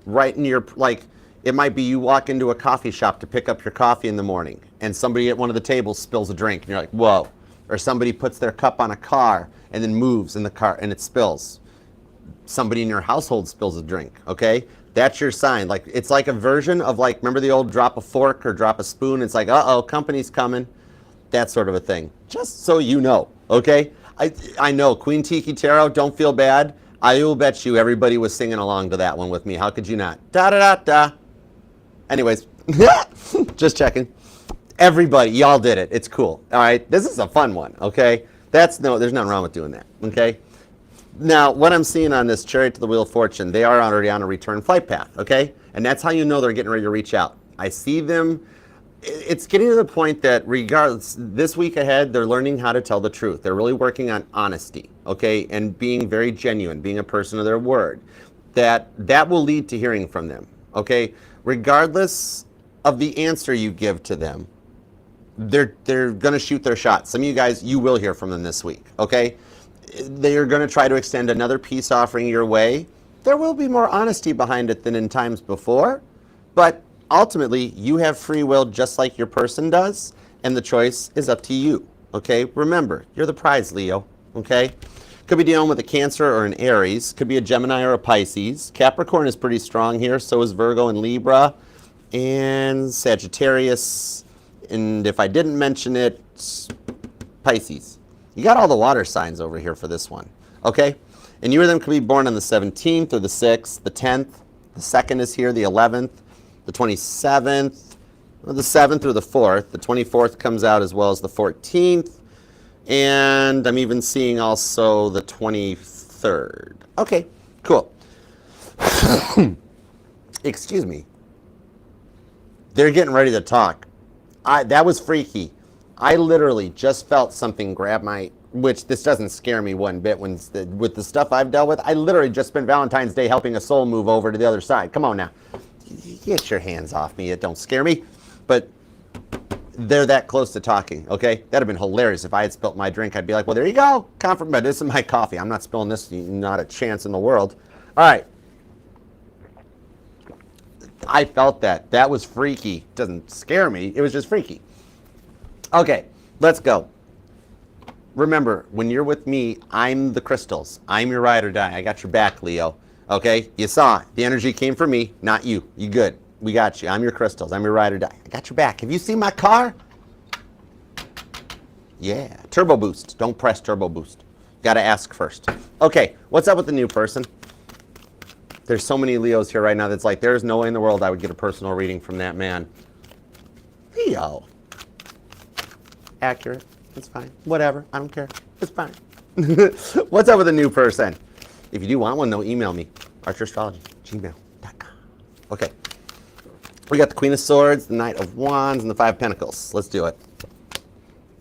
right in your, like, it might be you walk into a coffee shop to pick up your coffee in the morning and somebody at one of the tables spills a drink and you're like, whoa. Or somebody puts their cup on a car and then moves in the car and it spills. Somebody in your household spills a drink, okay? That's your sign. Like, it's like a version of, like, remember the old drop a fork or drop a spoon? It's like, uh-oh, company's coming. That sort of a thing. Just so you know, okay? I know, Queen Tiki Tarot, don't feel bad. I will bet you everybody was singing along to that one with me. How could you not? Da-da-da-da. Anyways, just checking. Everybody, y'all did it. It's cool. All right, this is a fun one, okay? There's nothing wrong with doing that, okay? Now, what I'm seeing on this Chariot to the Wheel of Fortune, they are already on a return flight path, okay? And that's how you know they're getting ready to reach out. I see them. It's getting to the point that regardless, this week ahead, they're learning how to tell the truth. They're really working on honesty, okay? And being very genuine, being a person of their word. That will lead to hearing from them, okay? Regardless of the answer you give to them, they're going to shoot their shot. Some of you guys, you will hear from them this week, okay? They're going to try to extend another peace offering your way. There will be more honesty behind it than in times before, but ultimately, you have free will just like your person does, and the choice is up to you, okay? Remember, you're the prize, Leo, okay? Could be dealing with a Cancer or an Aries. Could be a Gemini or a Pisces. Capricorn is pretty strong here. So is Virgo and Libra. And Sagittarius. And if I didn't mention it, Pisces. You got all the water signs over here for this one, okay? And you or them could be born on the 17th or the 6th, the 10th. The 2nd is here, the 11th, the 27th, or the 7th or the 4th. The 24th comes out as well as the 14th. And I'm even seeing also the 23rd. Okay, cool. Excuse me. They're getting ready to talk. That was freaky. I literally just felt something grab my, which this doesn't scare me one bit with the stuff I've dealt with. I literally just spent Valentine's Day helping a soul move over to the other side. Come on now. Get your hands off me. It don't scare me. But they're that close to talking, okay? That'd have been hilarious if I had spilt my drink. I'd be like, well, there you go. But this is my coffee. I'm not spilling this. Not a chance in the world. All right. I felt that. That was freaky. Doesn't scare me. It was just freaky. Okay, let's go. Remember, when you're with me, I'm the crystals. I'm your ride or die. I got your back, Leo. Okay? You saw it. The energy came from me, not you. You good. We got you. I'm your crystals. I'm your ride or die. I got your back. Have you seen my car? Yeah. Turbo boost. Don't press turbo boost. Got to ask first. Okay, what's up with the new person? There's so many Leos here right now that's like, there's no way in the world I would get a personal reading from that man. Leo. Accurate. It's fine. Whatever. I don't care. It's fine. What's up with the new person? If you do want one, though, email me. archerastrology@gmail.com. Okay. We got the Queen of Swords, the Knight of Wands, and the Five of Pentacles. Let's do it.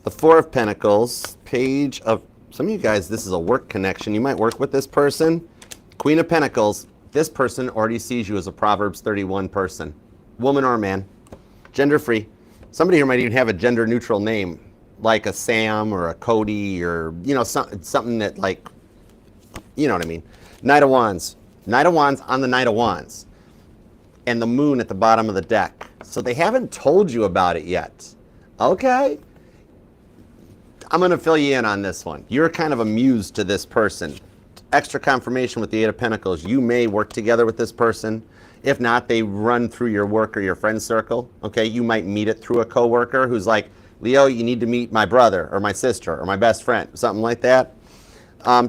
The Four of Pentacles, page of... Some of you guys, this is a work connection. You might work with this person. Queen of Pentacles. This person already sees you as a Proverbs 31 person. Woman or man. Gender free. Somebody here might even have a gender neutral name, like a Sam or a Cody or, you know, something that, like, you know what I mean. Knight of Wands. Knight of Wands on the Knight of Wands. and the moon at the bottom of the deck. So they haven't told you about it yet. Okay. I'm going to fill you in on this one. You're kind of a muse to this person. Extra confirmation with the Eight of Pentacles. You may work together with this person. If not, they run through your work or your friend circle. Okay, you might meet it through a coworker who's like, Leo, you need to meet my brother or my sister or my best friend, something like that.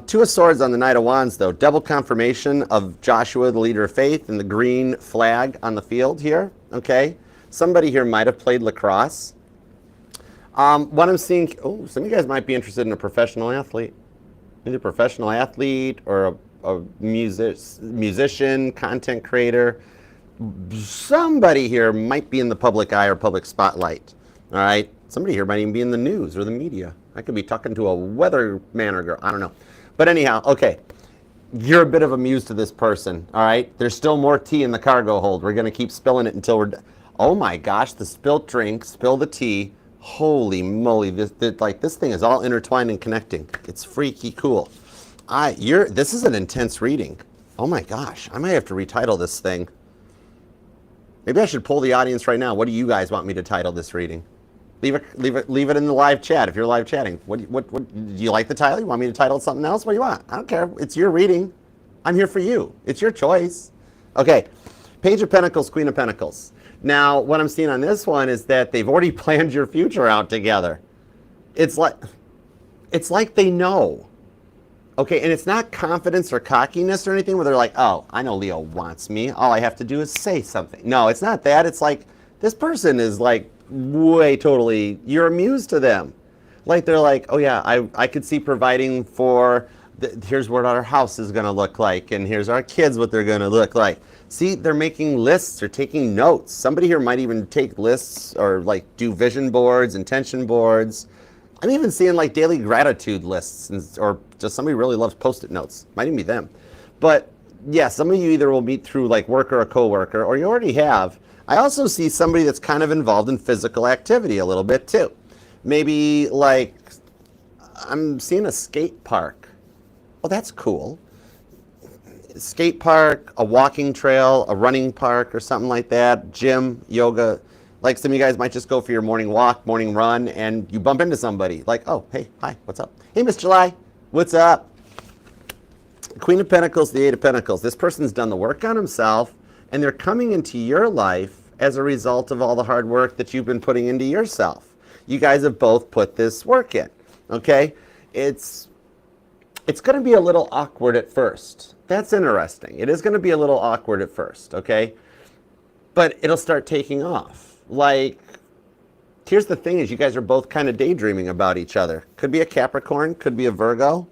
Two of Swords on the Knight of Wands, though. Double confirmation of Joshua, the leader of faith, and the green flag on the field here. Okay, somebody here might have played lacrosse. What I'm seeing, some of you guys might be interested in a professional athlete. Either a professional athlete or a musician, content creator. Somebody here might be in the public eye or public spotlight. All right, somebody here might even be in the news or the media. I could be talking to a weatherman or girl, I don't know. But anyhow, okay, you're a bit of a muse to this person, all right? There's still more tea in the cargo hold. We're gonna keep spilling it until we're done. Oh my gosh, the spilt drink, spill the tea. Holy moly, this thing is all intertwined and connecting. It's freaky cool. This is an intense reading. Oh my gosh, I might have to retitle this thing. Maybe I should poll the audience right now. What do you guys want me to title this reading? Leave it in the live chat if you're live chatting. What do you like the title? You want me to title it something else? What do you want? I don't care. It's your reading. I'm here for you. It's your choice. Okay, Page of Pentacles, Queen of Pentacles. Now, what I'm seeing on this one is that they've already planned your future out together. It's like they know. Okay, and it's not confidence or cockiness or anything where they're like, oh, I know Leo wants me. All I have to do is say something. No, it's not that. It's like this person is like way totally, you're amused to them. Like they're like, oh yeah, I could see providing for, here's what our house is going to look like, and here's our kids what they're going to look like. See, they're making lists or taking notes. Somebody here might even take lists or like do vision boards, intention boards. I'm even seeing like daily gratitude lists, or just somebody really loves Post-it notes. Might even be them. But yeah, some of you either will meet through like work or a coworker, or you already have. I also see somebody that's kind of involved in physical activity a little bit too. Maybe like, I'm seeing a skate park. Oh, that's cool. Skate park, a walking trail, a running park or something like that, gym, yoga. Like some of you guys might just go for your morning walk, morning run, and you bump into somebody. Like, oh, hey, hi, what's up? Hey, Miss July, what's up? Queen of Pentacles, the Eight of Pentacles. This person's done the work on himself, and they're coming into your life as a result of all the hard work that you've been putting into yourself. You guys have both put this work in, okay? It's going to be a little awkward at first. That's interesting. It is going to be a little awkward at first, okay? But it'll start taking off. Like, here's the thing is you guys are both kind of daydreaming about each other. Could be a Capricorn, could be a Virgo.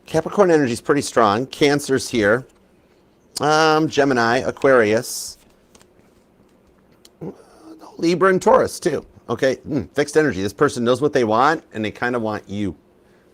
Capricorn energy is pretty strong. Cancer's here. Gemini, Aquarius. Libra and Taurus too. Okay, fixed energy. This person knows what they want and they kind of want you.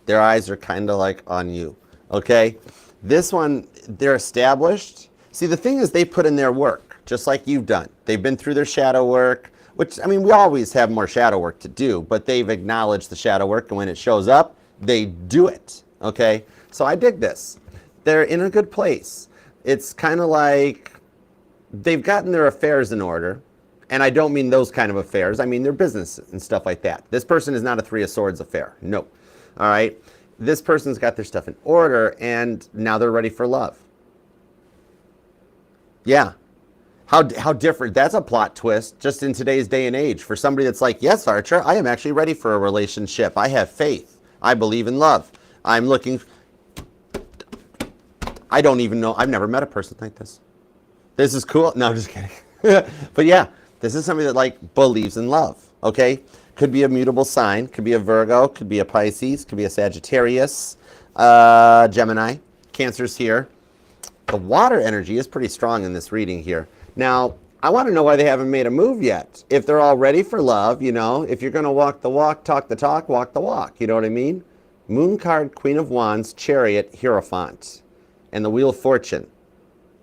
Their eyes are kind of like on you. Okay, this one, they're established. See, the thing is they put in their work, just like you've done. They've been through their shadow work, which, I mean, we always have more shadow work to do, but they've acknowledged the shadow work, and when it shows up, they do it, okay? So I dig this. They're in a good place. It's kind of like they've gotten their affairs in order, and I don't mean those kind of affairs. I mean their business and stuff like that. This person is not a Three of Swords affair. No, all right? This person's got their stuff in order, and now they're ready for love. Yeah. How different. That's a plot twist just in today's day and age for somebody that's like, yes, Archer, I am actually ready for a relationship. I have faith. I believe in love. I'm looking. I don't even know. I've never met a person like this. This is cool. No, I'm just kidding. But yeah, this is somebody that like believes in love. Okay. Could be a mutable sign. Could be a Virgo. Could be a Pisces. Could be a Sagittarius. Gemini. Cancer's here. The water energy is pretty strong in this reading here. Now, I want to know why they haven't made a move yet. If they're all ready for love, you know, if you're going to walk the walk, talk the talk, walk the walk. You know what I mean? Moon card, Queen of Wands, Chariot, Hierophant, and the Wheel of Fortune.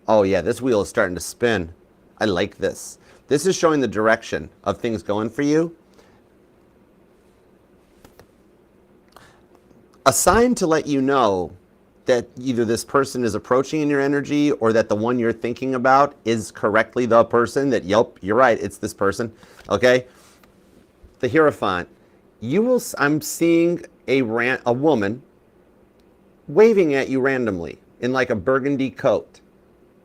Oh yeah, this wheel is starting to spin. I like this. This is showing the direction of things going for you. A sign to let you know that either this person is approaching in your energy or that the one you're thinking about is correctly the person that, yep, you're right, it's this person, okay? The Hierophant, I'm seeing a woman waving at you randomly in like a burgundy coat.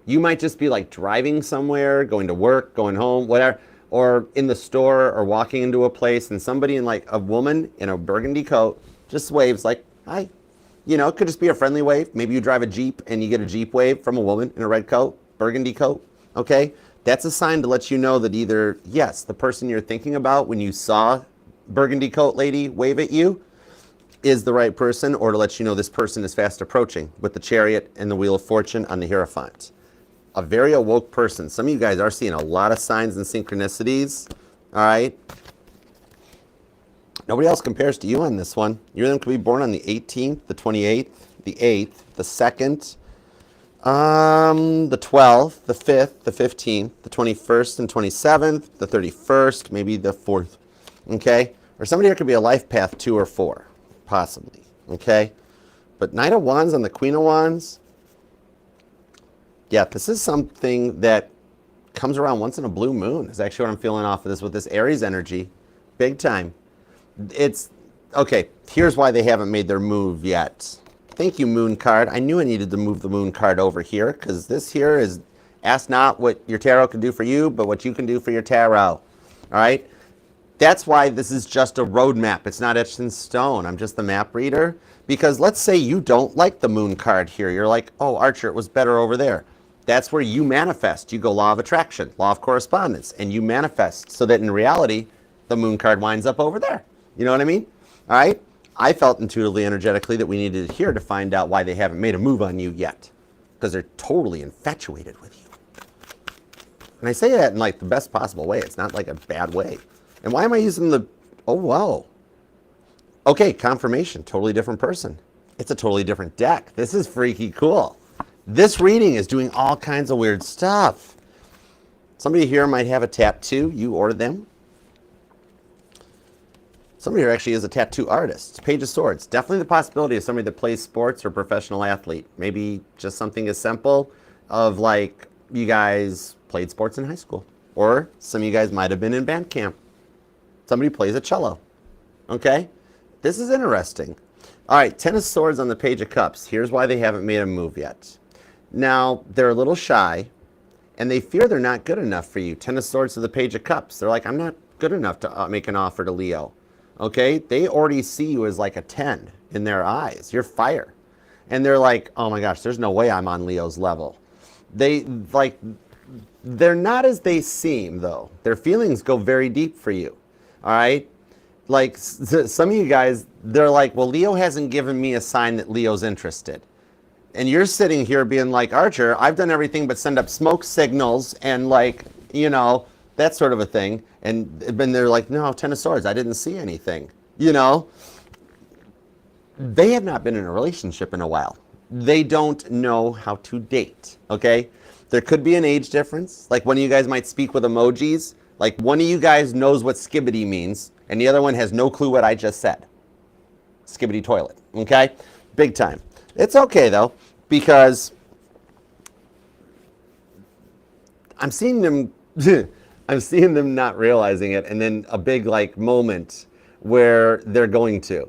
You might just be like driving somewhere, going to work, going home, whatever, or in the store or walking into a place and somebody in like a woman in a burgundy coat just waves like, hi. You know, it could just be a friendly wave. Maybe you drive a Jeep and you get a Jeep wave from a woman in a red coat, burgundy coat, okay? That's a sign to let you know that either, yes, the person you're thinking about when you saw burgundy coat lady wave at you is the right person, or to let you know this person is fast approaching with the Chariot and the Wheel of Fortune on the Hierophant. A very awoke person. Some of you guys are seeing a lot of signs and synchronicities, all right? Nobody else compares to you on this one. You them could be born on the 18th, the 28th, the 8th, the 2nd, the 12th, the 5th, the 15th, the 21st and 27th, the 31st, maybe the 4th, okay? Or somebody here could be a life path 2 or 4, possibly, okay? But Knight of Wands on the Queen of Wands, yeah, this is something that comes around once in a blue moon is actually what I'm feeling off of this with this Aries energy, big time. It's, okay, here's why they haven't made their move yet. Thank you, Moon card. I knew I needed to move the Moon card over here because this here is, ask not what your tarot can do for you, but what you can do for your tarot, all right? That's why this is just a roadmap. It's not etched in stone. I'm just the map reader. Because let's say you don't like the Moon card here. You're like, oh, Archer, it was better over there. That's where you manifest. You go law of attraction, law of correspondence, and you manifest so that in reality, the Moon card winds up over there. You know what I mean? All right? I felt intuitively, energetically, that we needed it here to find out why they haven't made a move on you yet. Because they're totally infatuated with you. And I say that in like the best possible way. It's not like a bad way. And why am I using the, oh, wow. Okay, confirmation, totally different person. It's a totally different deck. This is freaky cool. This reading is doing all kinds of weird stuff. Somebody here might have a tattoo, you or them. Somebody here actually is a tattoo artist. Page of Swords. Definitely the possibility of somebody that plays sports or professional athlete. Maybe just something as simple of like you guys played sports in high school. Or some of you guys might have been in band camp. Somebody plays a cello. Okay? This is interesting. All right, Ten of Swords on the Page of Cups. Here's why they haven't made a move yet. Now, they're a little shy, and they fear they're not good enough for you. Ten of Swords to the Page of Cups. They're like, I'm not good enough to make an offer to Leo. Okay? They already see you as like a 10 in their eyes. You're fire. And they're like, oh my gosh, there's no way I'm on Leo's level. They're not as they seem, though. Their feelings go very deep for you. All right? Like, some of you guys, they're like, well, Leo hasn't given me a sign that Leo's interested. And you're sitting here being like, Archer, I've done everything but send up smoke signals and like, you know, that sort of a thing. And they're like, no, Ten of Swords, I didn't see anything. You know? They have not been in a relationship in a while. They don't know how to date, okay? There could be an age difference. Like one of you guys might speak with emojis. Like one of you guys knows what skibbity means, and the other one has no clue what I just said. Skibbity toilet, okay? Big time. It's okay though, because I'm seeing them, I'm seeing them not realizing it, and then a big like moment where they're going to.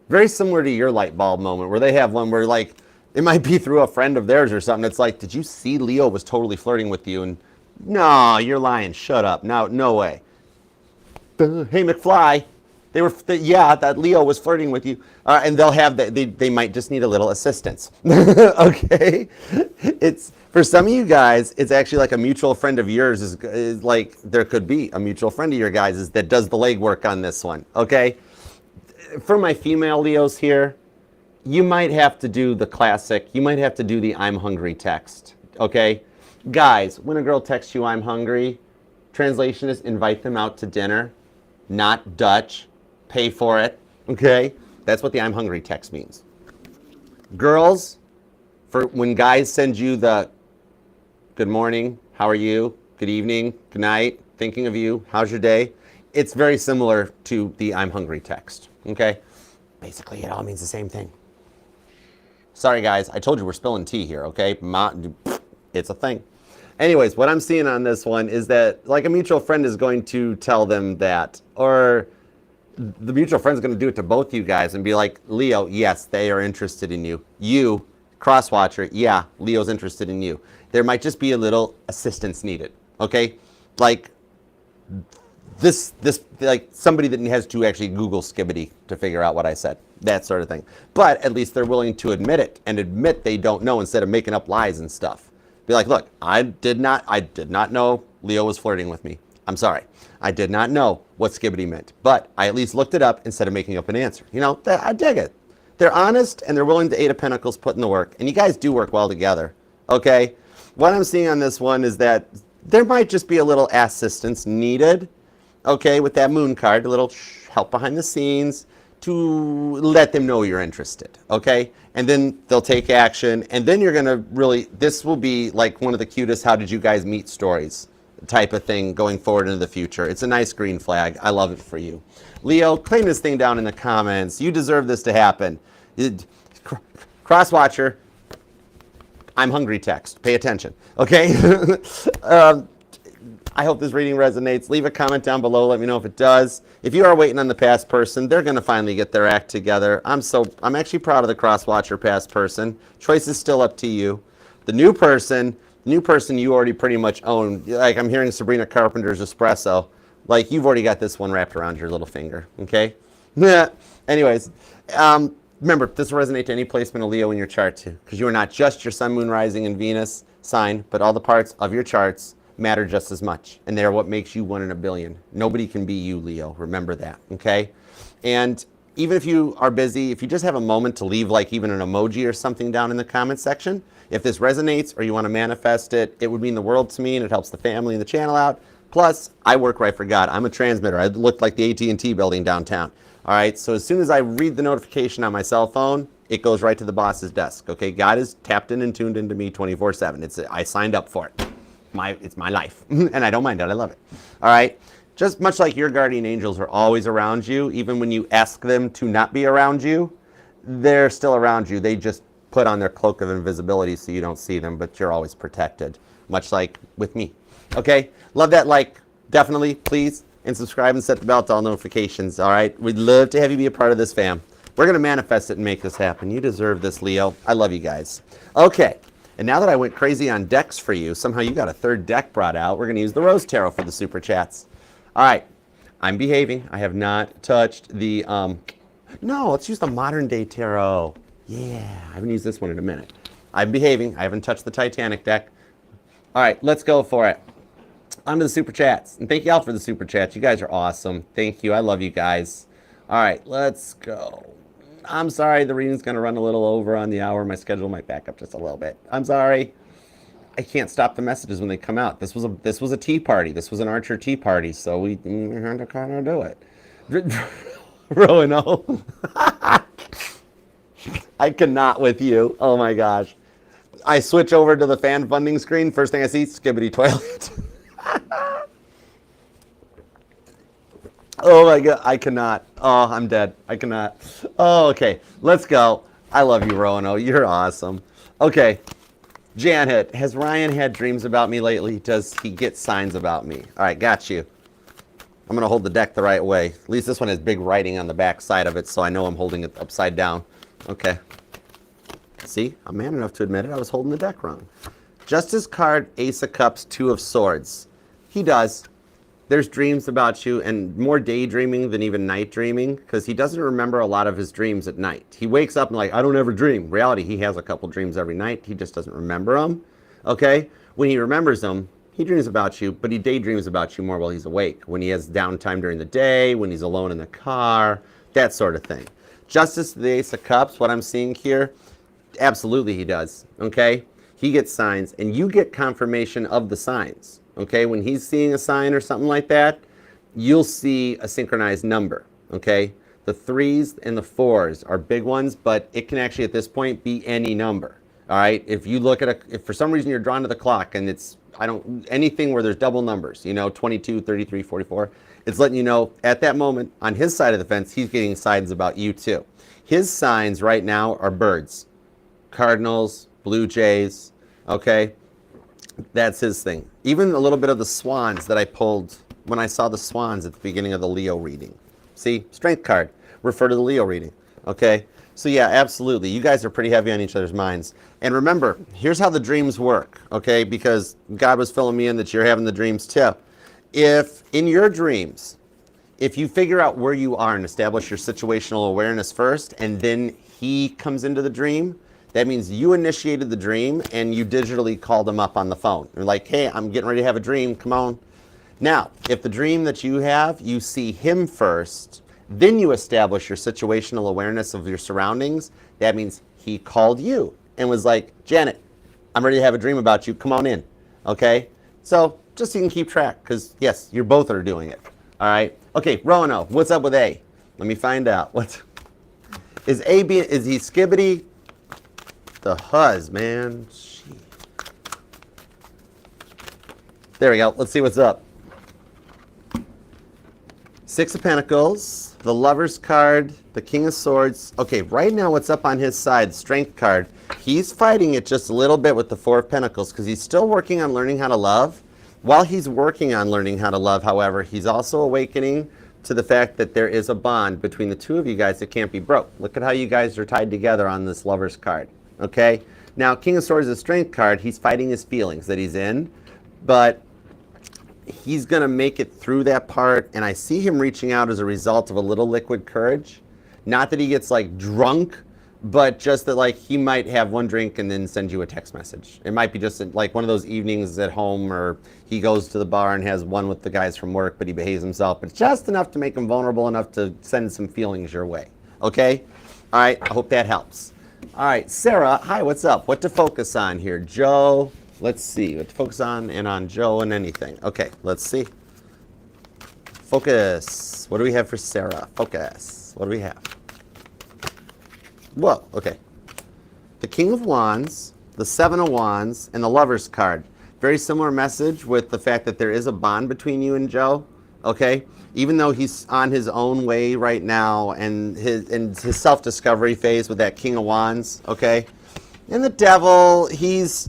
Very similar to your light bulb moment, where they have one where like, it might be through a friend of theirs or something. It's like, did you see Leo was totally flirting with you? And no, you're lying. Shut up. No way. Hey, McFly. Yeah, that Leo was flirting with you. And they'll have that. They might just need a little assistance. Okay. It's for some of you guys. It's actually like a mutual friend of yours is like there could be a mutual friend of your guys that does the legwork on this one. Okay. For my female Leos here, you might have to do the classic. You might have to do the I'm hungry text. Okay. Guys, when a girl texts you I'm hungry, translation is invite them out to dinner, not Dutch. Pay for it, okay? That's what the I'm hungry text means. Girls, for when guys send you the good morning, how are you, good evening, good night, thinking of you, how's your day? It's very similar to the I'm hungry text, okay? Basically, it all means the same thing. Sorry, guys. I told you we're spilling tea here, okay? It's a thing. Anyways, what I'm seeing on this one is that, like, a mutual friend is going to tell them that, or the mutual friend is going to do it to both you guys and be like, Leo, yes, they are interested in you. You, cross-watcher, yeah, Leo's interested in you. There might just be a little assistance needed, okay? Like, this like somebody that has to actually Google skibbity to figure out what I said, that sort of thing. But at least they're willing to admit it and admit they don't know instead of making up lies and stuff. Be like, look, I did not know Leo was flirting with me. I'm sorry. I did not know what skibbity meant, but I at least looked it up instead of making up an answer. You know, I dig it. They're honest and they're willing to Eight of Pentacles put in the work, and you guys do work well together, okay? What I'm seeing on this one is that there might just be a little assistance needed, okay, with that moon card, a little help behind the scenes to let them know you're interested, okay? And then they'll take action, and then you're gonna really, this will be like one of the cutest how did you guys meet stories type of thing going forward into the future. It's a nice green flag. I love it for you. Leo, claim this thing down in the comments. You deserve this to happen. Crosswatcher, I'm hungry text. Pay attention, okay? I hope this reading resonates. Leave a comment down below. Let me know if it does. If you are waiting on the past person, they're going to finally get their act together. I'm actually proud of the crosswatcher past person. Choice is still up to you. The new person you already pretty much own. Like I'm hearing Sabrina Carpenter's espresso. Like you've already got this one wrapped around your little finger, okay? Anyways, remember, this will resonate to any placement of Leo in your chart too, because you are not just your sun, moon, rising, and Venus sign, but all the parts of your charts matter just as much, and they're what makes you 1 in a billion. Nobody can be you, Leo. Remember that, okay? And even if you are busy, if you just have a moment to leave like even an emoji or something down in the comment section, if this resonates or you want to manifest it, it would mean the world to me, and it helps the family and the channel out. Plus, I work where I forgot. I'm a transmitter. I look like the AT&T building downtown. All right, so as soon as I read the notification on my cell phone, it goes right to the boss's desk, okay? God is tapped in and tuned into me 24/7. I signed up for it. It's my life, and I don't mind it. I love it. All right, just much like your guardian angels are always around you, even when you ask them to not be around you, they're still around you. They just put on their cloak of invisibility so you don't see them, but you're always protected, much like with me. Okay, love that like, definitely, please, and subscribe and set the bell to all notifications, all right? We'd love to have you be a part of this, fam. We're going to manifest it and make this happen. You deserve this, Leo. I love you guys. Okay, and now that I went crazy on decks for you, somehow you got a third deck brought out. We're going to use the Rose Tarot for the Super Chats. All right, I'm behaving. I have not touched the, no, let's use the Modern Day Tarot. Yeah, I haven't used this one in a minute. I'm behaving. I haven't touched the Titanic deck. All right, let's go for it. On to the Super Chats. And thank you all for the Super Chats. You guys are awesome. Thank you. I love you guys. All right, let's go. I'm sorry the reading's going to run a little over on the hour. My schedule might back up just a little bit. I'm sorry. I can't stop the messages when they come out. This was a tea party. This was an Archer tea party, so we had to kind of do it. Rowan, I cannot with you. Oh my gosh. I switch over to the fan funding screen. First thing I see, skibbity toilet. Oh my God, I cannot. Oh, I'm dead. I cannot. Oh, okay. Let's go. I love you, Roano. You're awesome. Okay. Janet, has Ryan had dreams about me lately? Does he get signs about me? All right, got you. I'm going to hold the deck the right way. At least this one has big writing on the back side of it, so I know I'm holding it upside down. Okay. See, I'm man enough to admit it. I was holding the deck wrong. Justice card, Ace of Cups, Two of Swords. He does. There's dreams about you, and more daydreaming than even night dreaming, because he doesn't remember a lot of his dreams at night. He wakes up and like, I don't ever dream. Reality, he has a couple dreams every night. He just doesn't remember them. Okay? When he remembers them, he dreams about you, but he daydreams about you more while he's awake. When he has downtime during the day, when he's alone in the car, that sort of thing. Justice to the Ace of Cups, what I'm seeing here, absolutely he does. Okay? He gets signs, and you get confirmation of the signs. Okay, when he's seeing a sign or something like that, you'll see a synchronized number, okay? The 3s and the 4s are big ones, but it can actually at this point be any number, all right? If you look at if for some reason you're drawn to the clock and it's, anything where there's double numbers, 22, 33, 44, it's letting you know at that moment on his side of the fence, he's getting signs about you too. His signs right now are birds. Cardinals, Blue Jays, okay? That's his thing. Even a little bit of the swans that I pulled when I saw the swans at the beginning of the Leo reading. See, strength card, refer to the Leo reading, okay? So yeah, absolutely. You guys are pretty heavy on each other's minds. And remember, here's how the dreams work, okay? Because God was filling me in that you're having the dreams too. If in your dreams, if you figure out where you are and establish your situational awareness first, and then he comes into the dream, that means you initiated the dream and you digitally called him up on the phone. You're like, hey, I'm getting ready to have a dream, come on. Now, if the dream that you have, you see him first, then you establish your situational awareness of your surroundings, that means he called you and was like, Janet, I'm ready to have a dream about you, come on in, okay? So, just so you can keep track, because yes, you both are doing it, all right? Okay, Roanoke, what's up with A? Let me find out. Is he skibbity? The huzz, man. Gee. There we go, let's see what's up. Six of Pentacles, the Lover's card, the King of Swords. Okay, right now what's up on his side, Strength card, he's fighting it just a little bit with the Four of Pentacles because he's still working on learning how to love. While he's working on learning how to love, however, he's also awakening to the fact that there is a bond between the two of you guys that can't be broke. Look at how you guys are tied together on this Lover's card, okay? Now, King of Swords is a Strength card. He's fighting his feelings that he's in, but he's going to make it through that part, and I see him reaching out as a result of a little liquid courage. Not that he gets like drunk, but just that like he might have one drink and then send you a text message. It might be just like one of those evenings at home, or he goes to the bar and has one with the guys from work, but he behaves himself. But just enough to make him vulnerable enough to send some feelings your way. Okay? All right, I hope that helps. All right, Sarah, hi, what's up? What to focus on here? Joe, let's see. What to focus on and on Joe and anything. Okay, let's see. Focus. What do we have for Sarah? Focus. What do we have? Whoa, okay. The King of Wands, the Seven of Wands, and the Lover's card. Very similar message with the fact that there is a bond between you and Joe, okay? Even though he's on his own way right now and his self-discovery phase with that King of Wands, okay? And the Devil, he's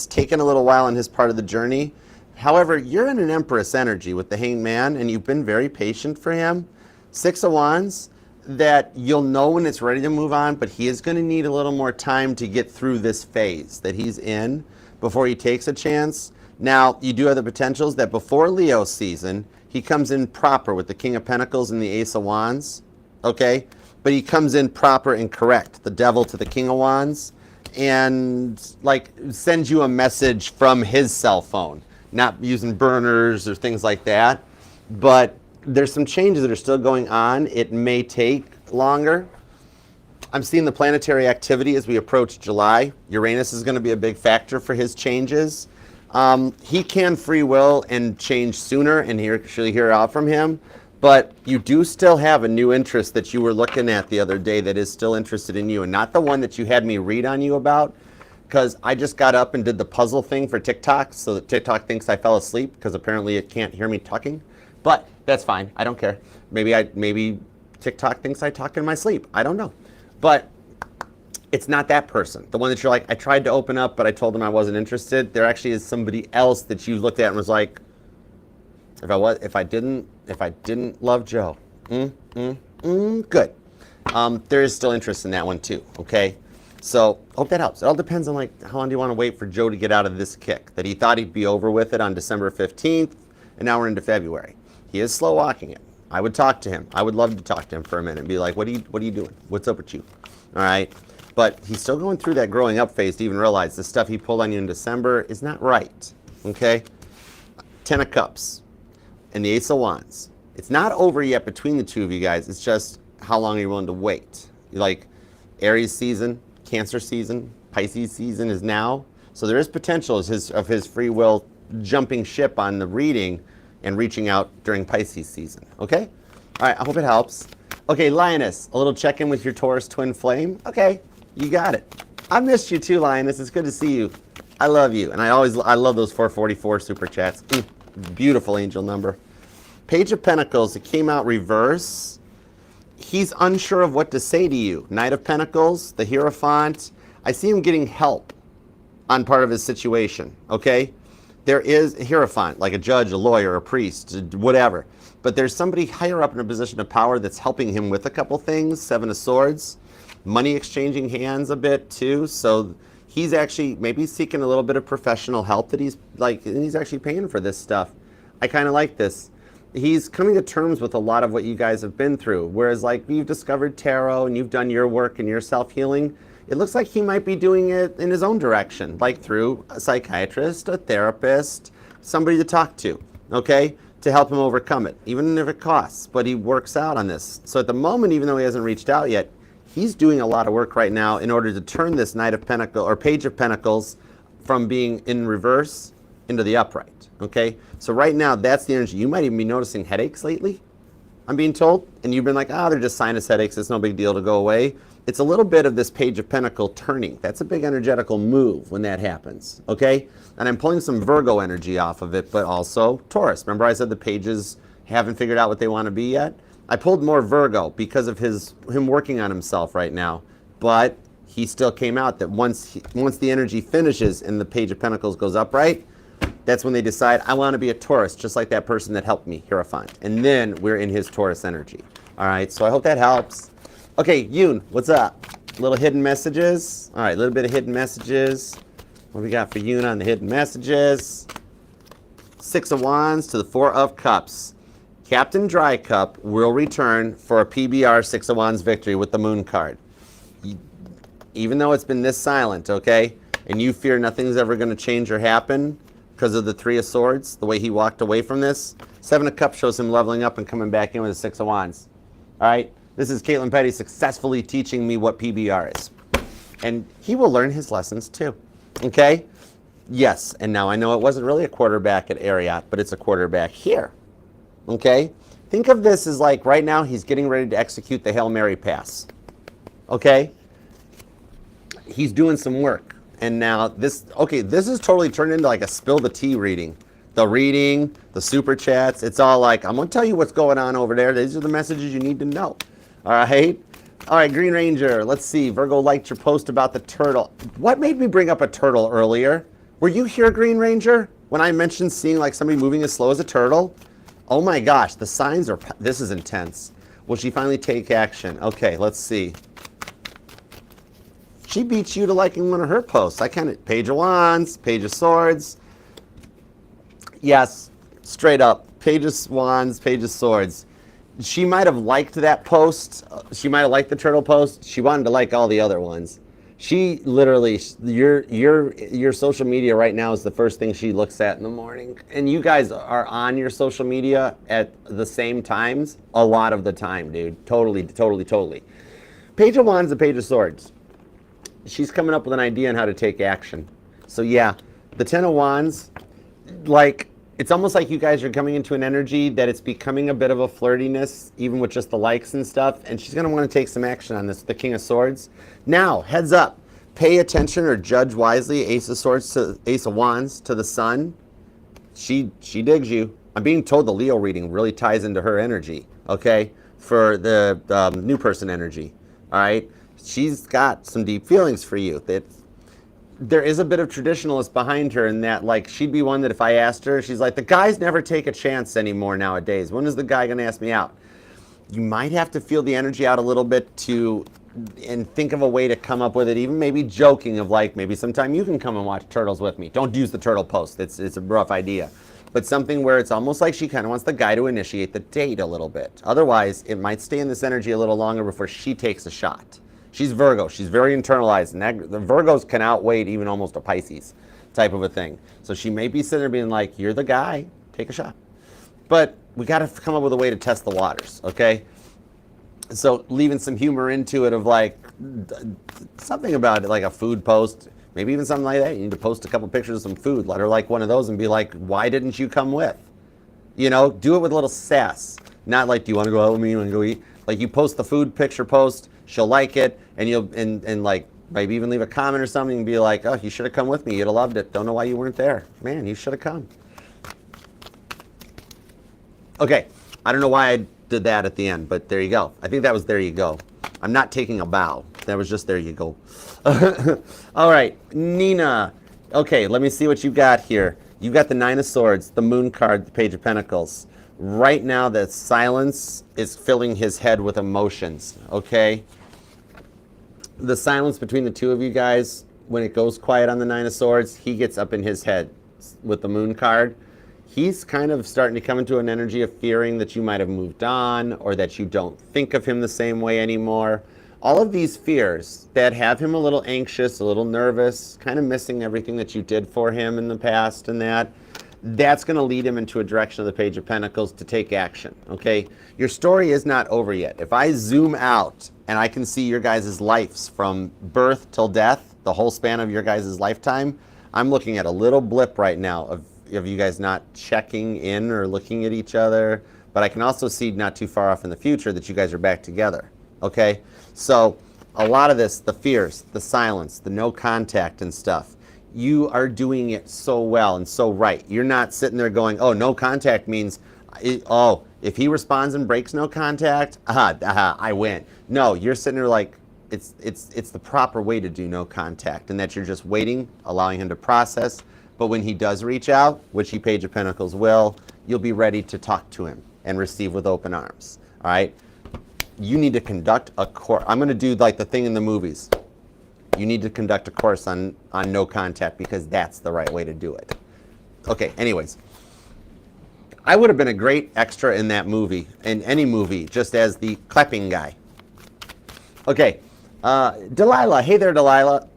taken a little while in his part of the journey. However, you're in an Empress energy with the Hanged Man, and you've been very patient for him. Six of Wands, that you'll know when it's ready to move on, but he is going to need a little more time to get through this phase that he's in before he takes a chance. Now, you do have the potentials that before Leo season, he comes in proper with the King of Pentacles and the Ace of Wands, okay? But he comes in proper and correct, the Devil to the King of Wands, and like sends you a message from his cell phone, not using burners or things like that. But there's some changes that are still going on. It may take longer. I'm seeing the planetary activity as we approach July. Uranus is going to be a big factor for his changes. He can free will and change sooner, and actually hear out from him. But you do still have a new interest that you were looking at the other day that is still interested in you, and not the one that you had me read on you about, because I just got up and did the puzzle thing for TikTok, so that TikTok thinks I fell asleep, because apparently it can't hear me talking. But that's fine. I don't care. Maybe TikTok thinks I talk in my sleep. I don't know. But it's not that person. The one that you're like, I tried to open up, but I told them I wasn't interested. There actually is somebody else that you looked at and was like, if I didn't love Joe, good. There is still interest in that one too. Okay. So hope that helps. It all depends on like how long do you want to wait for Joe to get out of this kick that he thought he'd be over with it on December 15th, and now we're into February. He is slow walking it. I would talk to him. I would love to talk to him for a minute and be like, what are you doing? What's up with you? All right. But he's still going through that growing up phase to even realize the stuff he pulled on you in December is not right. Okay. 10 of Cups and the Ace of Wands. It's not over yet between the two of you guys. It's just how long are you willing to wait? Like Aries season, Cancer season, Pisces season is now. So there is potential of his free will jumping ship on the reading and reaching out during Pisces season. Okay? All right, I hope it helps. Okay, Lioness, a little check-in with your Taurus twin flame. Okay, you got it. I missed you too, Lioness. It's good to see you. I love you. And I love those 444 super chats. Beautiful angel number. Page of Pentacles, it came out reverse. He's unsure of what to say to you. Knight of Pentacles, the Hierophant. I see him getting help on part of his situation, okay? There is a hierophant, like a judge, a lawyer, a priest, whatever. But there's somebody higher up in a position of power that's helping him with a couple things. 7 of Swords, money exchanging hands a bit too. So he's actually maybe seeking a little bit of professional help that he's actually paying for this stuff. I kind of like this. He's coming to terms with a lot of what you guys have been through. Whereas like you've discovered tarot and you've done your work and your self-healing, it looks like he might be doing it in his own direction, like through a psychiatrist, a therapist, somebody to talk to, okay, to help him overcome it, even if it costs, but he works out on this. So at the moment, even though he hasn't reached out yet, he's doing a lot of work right now in order to turn this Knight of Pentacles or Page of Pentacles from being in reverse into the upright, okay? So right now, that's the energy. You might even be noticing headaches lately, I'm being told, and you've been like, they're just sinus headaches, it's no big deal to go away. It's a little bit of this Page of Pentacle turning. That's a big energetical move when that happens, okay? And I'm pulling some Virgo energy off of it, but also Taurus. Remember I said the pages haven't figured out what they want to be yet? I pulled more Virgo because of him working on himself right now, but he still came out that once the energy finishes and the Page of Pentacles goes upright, that's when they decide, I want to be a Taurus, just like that person that helped me, Hierophant. And then we're in his Taurus energy. All right, so I hope that helps. Okay, Yoon, what's up? Little hidden messages. All right, a little bit of hidden messages. What we got for Yoon on the hidden messages? 6 of Wands to the 4 of Cups. Captain Dry Cup will return for a PBR 6 of Wands victory with the Moon card. Even though it's been this silent, okay, and you fear nothing's ever going to change or happen because of the 3 of Swords, the way he walked away from this, 7 of Cups shows him leveling up and coming back in with a 6 of Wands. All right? This is Caitlin Petty successfully teaching me what PBR is. And he will learn his lessons too. Okay? Yes, and now I know it wasn't really a quarterback at Ariat, but it's a quarterback here. Okay? Think of this as like right now he's getting ready to execute the Hail Mary pass. Okay? He's doing some work. And now this is totally turned into like a spill the tea reading. The super chats, it's all like, I'm going to tell you what's going on over there. These are the messages you need to know. All right? All right, Green Ranger, let's see. Virgo liked your post about the turtle. What made me bring up a turtle earlier? Were you here, Green Ranger, when I mentioned seeing like somebody moving as slow as a turtle? Oh my gosh, the signs are, this is intense. Will she finally take action? Okay, let's see. She beats you to liking one of her posts. Page of Wands, Page of Swords. Yes, straight up, Page of Wands, Page of Swords. She might have liked that post. She might have liked the turtle post. She wanted to like all the other ones. She literally, your social media right now is the first thing she looks at in the morning. And you guys are on your social media at the same times a lot of the time, dude. Totally. Page of Wands and Page of Swords. She's coming up with an idea on how to take action. So yeah, the 10 of Wands, like, it's almost like you guys are coming into an energy that it's becoming a bit of a flirtiness, even with just the likes and stuff, and she's going to want to take some action on this, the King of Swords. Now, heads up, pay attention or judge wisely, Ace of Wands to the Sun. She digs you. I'm being told the Leo reading really ties into her energy, okay, for the new person energy, all right? She's got some deep feelings for you. There is a bit of traditionalist behind her in that, like, she'd be one that if I asked her, she's like, the guys never take a chance anymore nowadays. When is the guy going to ask me out? You might have to feel the energy out a little bit and think of a way to come up with it, even maybe joking of like, maybe sometime you can come and watch Turtles with me. Don't use the turtle post. It's a rough idea. But something where it's almost like she kind of wants the guy to initiate the date a little bit. Otherwise, it might stay in this energy a little longer before she takes a shot. She's Virgo. She's very internalized, and the Virgos can outweigh even almost a Pisces type of a thing. So she may be sitting there being like, you're the guy, take a shot. But we got to come up with a way to test the waters, okay? So leaving some humor into it of like something about it, like a food post, maybe even something like that. You need to post a couple pictures of some food. Let her like one of those and be like, why didn't you come with? You know, do it with a little sass. Not like, do you want to go out with me? You want to go eat? Like you post the food picture post, she'll like it, and and like maybe even leave a comment or something and be like, oh, you should have come with me. You'd have loved it. Don't know why you weren't there. Man, you should have come. Okay, I don't know why I did that at the end, but there you go. I think that was there you go. I'm not taking a bow. That was just there you go. All right, Nina. Okay, let me see what you got here. You got the Nine of Swords, the Moon card, the Page of Pentacles. Right now, the silence is filling his head with emotions, okay? The silence between the two of you guys, when it goes quiet on the Nine of Swords, he gets up in his head with the Moon card. He's kind of starting to come into an energy of fearing that you might have moved on or that you don't think of him the same way anymore. All of these fears that have him a little anxious, a little nervous, kind of missing everything that you did for him in the past and that's going to lead him into a direction of the Page of Pentacles to take action, okay? Your story is not over yet. If I zoom out and I can see your guys' lives from birth till death, the whole span of your guys' lifetime, I'm looking at a little blip right now of you guys not checking in or looking at each other, but I can also see not too far off in the future that you guys are back together, okay? So a lot of this, the fears, the silence, the no contact and stuff, you are doing it so well and so right. You're not sitting there going, oh, no contact means, if he responds and breaks no contact, I win. No, you're sitting there like, it's the proper way to do no contact, and that you're just waiting, allowing him to process. But when he does reach out, which he Page of Pentacles will, you'll be ready to talk to him and receive with open arms. All right? You need to conduct a course. I'm going to do like the thing in the movies. You need to conduct a course on no contact because that's the right way to do it. Okay, anyways. I would have been a great extra in that movie, in any movie, just as the clapping guy. Okay, Delilah. Hey there, Delilah.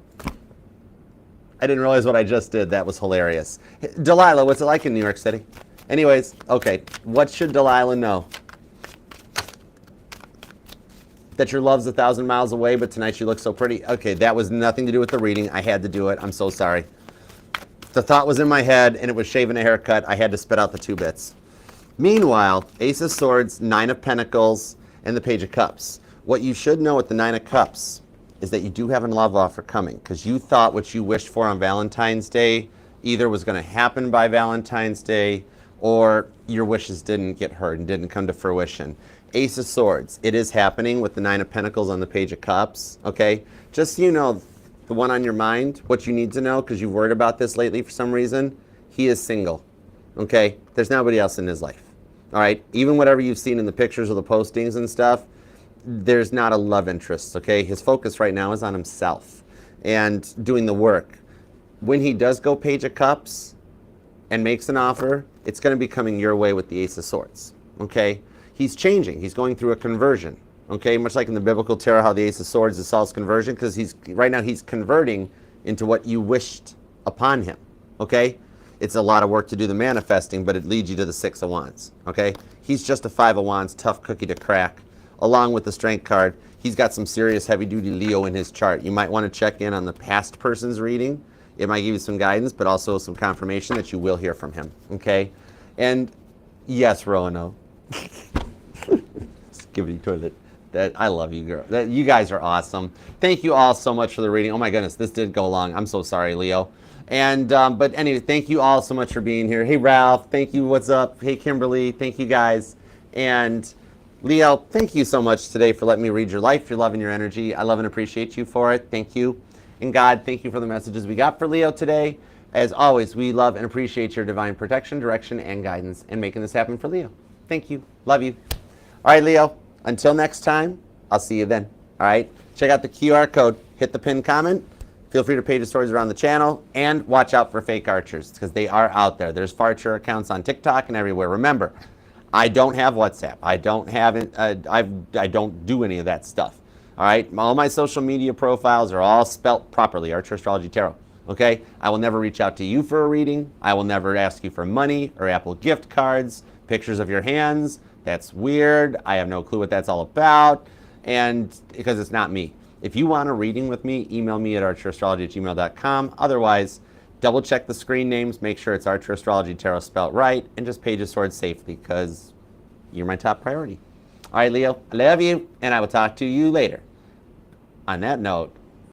I didn't realize what I just did. That was hilarious. Delilah, what's it like in New York City? Anyways, okay, what should Delilah know? That your love's 1,000 miles away, but tonight you look so pretty. Okay, that was nothing to do with the reading. I had to do it. I'm so sorry. The thought was in my head, and it was shaving a haircut. I had to spit out the 2 bits. Meanwhile, Ace of Swords, Nine of Pentacles, and the Page of Cups. What you should know with the Nine of Cups is that you do have a love offer coming, because you thought what you wished for on Valentine's Day either was going to happen by Valentine's Day, or your wishes didn't get heard and didn't come to fruition. Ace of Swords, it is happening with the Nine of Pentacles on the Page of Cups, okay? Just so you know, the one on your mind, what you need to know, because you've worried about this lately for some reason, he is single, okay? There's nobody else in his life, all right? Even whatever you've seen in the pictures or the postings and stuff, there's not a love interest, okay? His focus right now is on himself and doing the work. When he does go Page of Cups and makes an offer, it's going to be coming your way with the Ace of Swords, okay? He's changing. He's going through a conversion, okay? Much like in the biblical tarot, how the Ace of Swords is Saul's conversion, because right now he's converting into what you wished upon him, okay? It's a lot of work to do the manifesting, but it leads you to the 6 of Wands, okay? He's just a 5 of Wands, tough cookie to crack. Along with the Strength card, he's got some serious heavy-duty Leo in his chart. You might want to check in on the past person's reading. It might give you some guidance, but also some confirmation that you will hear from him, okay? And yes, Roanoke. Skibidi toilet. I love you, girl. You guys are awesome. Thank you all so much for the reading. Oh my goodness, this did go long. I'm so sorry, Leo. And but anyway, thank you all so much for being here. Hey, Ralph. Thank you. What's up? Hey, Kimberly. Thank you, guys. And Leo, thank you so much today for letting me read your life, your love, and your energy. I love and appreciate you for it. Thank you. And God, thank you for the messages we got for Leo today. As always, we love and appreciate your divine protection, direction, and guidance in making this happen for Leo. Thank you. Love you. All right, Leo, until next time, I'll see you then. All right? Check out the QR code. Hit the pinned comment. Feel free to page the stories around the channel. And watch out for fake archers, because they are out there. There's farcher accounts on TikTok and everywhere. Remember, I don't have WhatsApp. I don't do any of that stuff. All right? All my social media profiles are all spelt properly, Archer Astrology Tarot. Okay? I will never reach out to you for a reading. I will never ask you for money or Apple gift cards, pictures of your hands. That's weird. I have no clue what that's all about. And because it's not me. If you want a reading with me, email me at archerastrology@gmail.com. Otherwise, double check the screen names, make sure it's Archer Astrology Tarot spelled right, and just Page of Swords safely, because you're my top priority. All right, Leo, I love you, and I will talk to you later. On that note,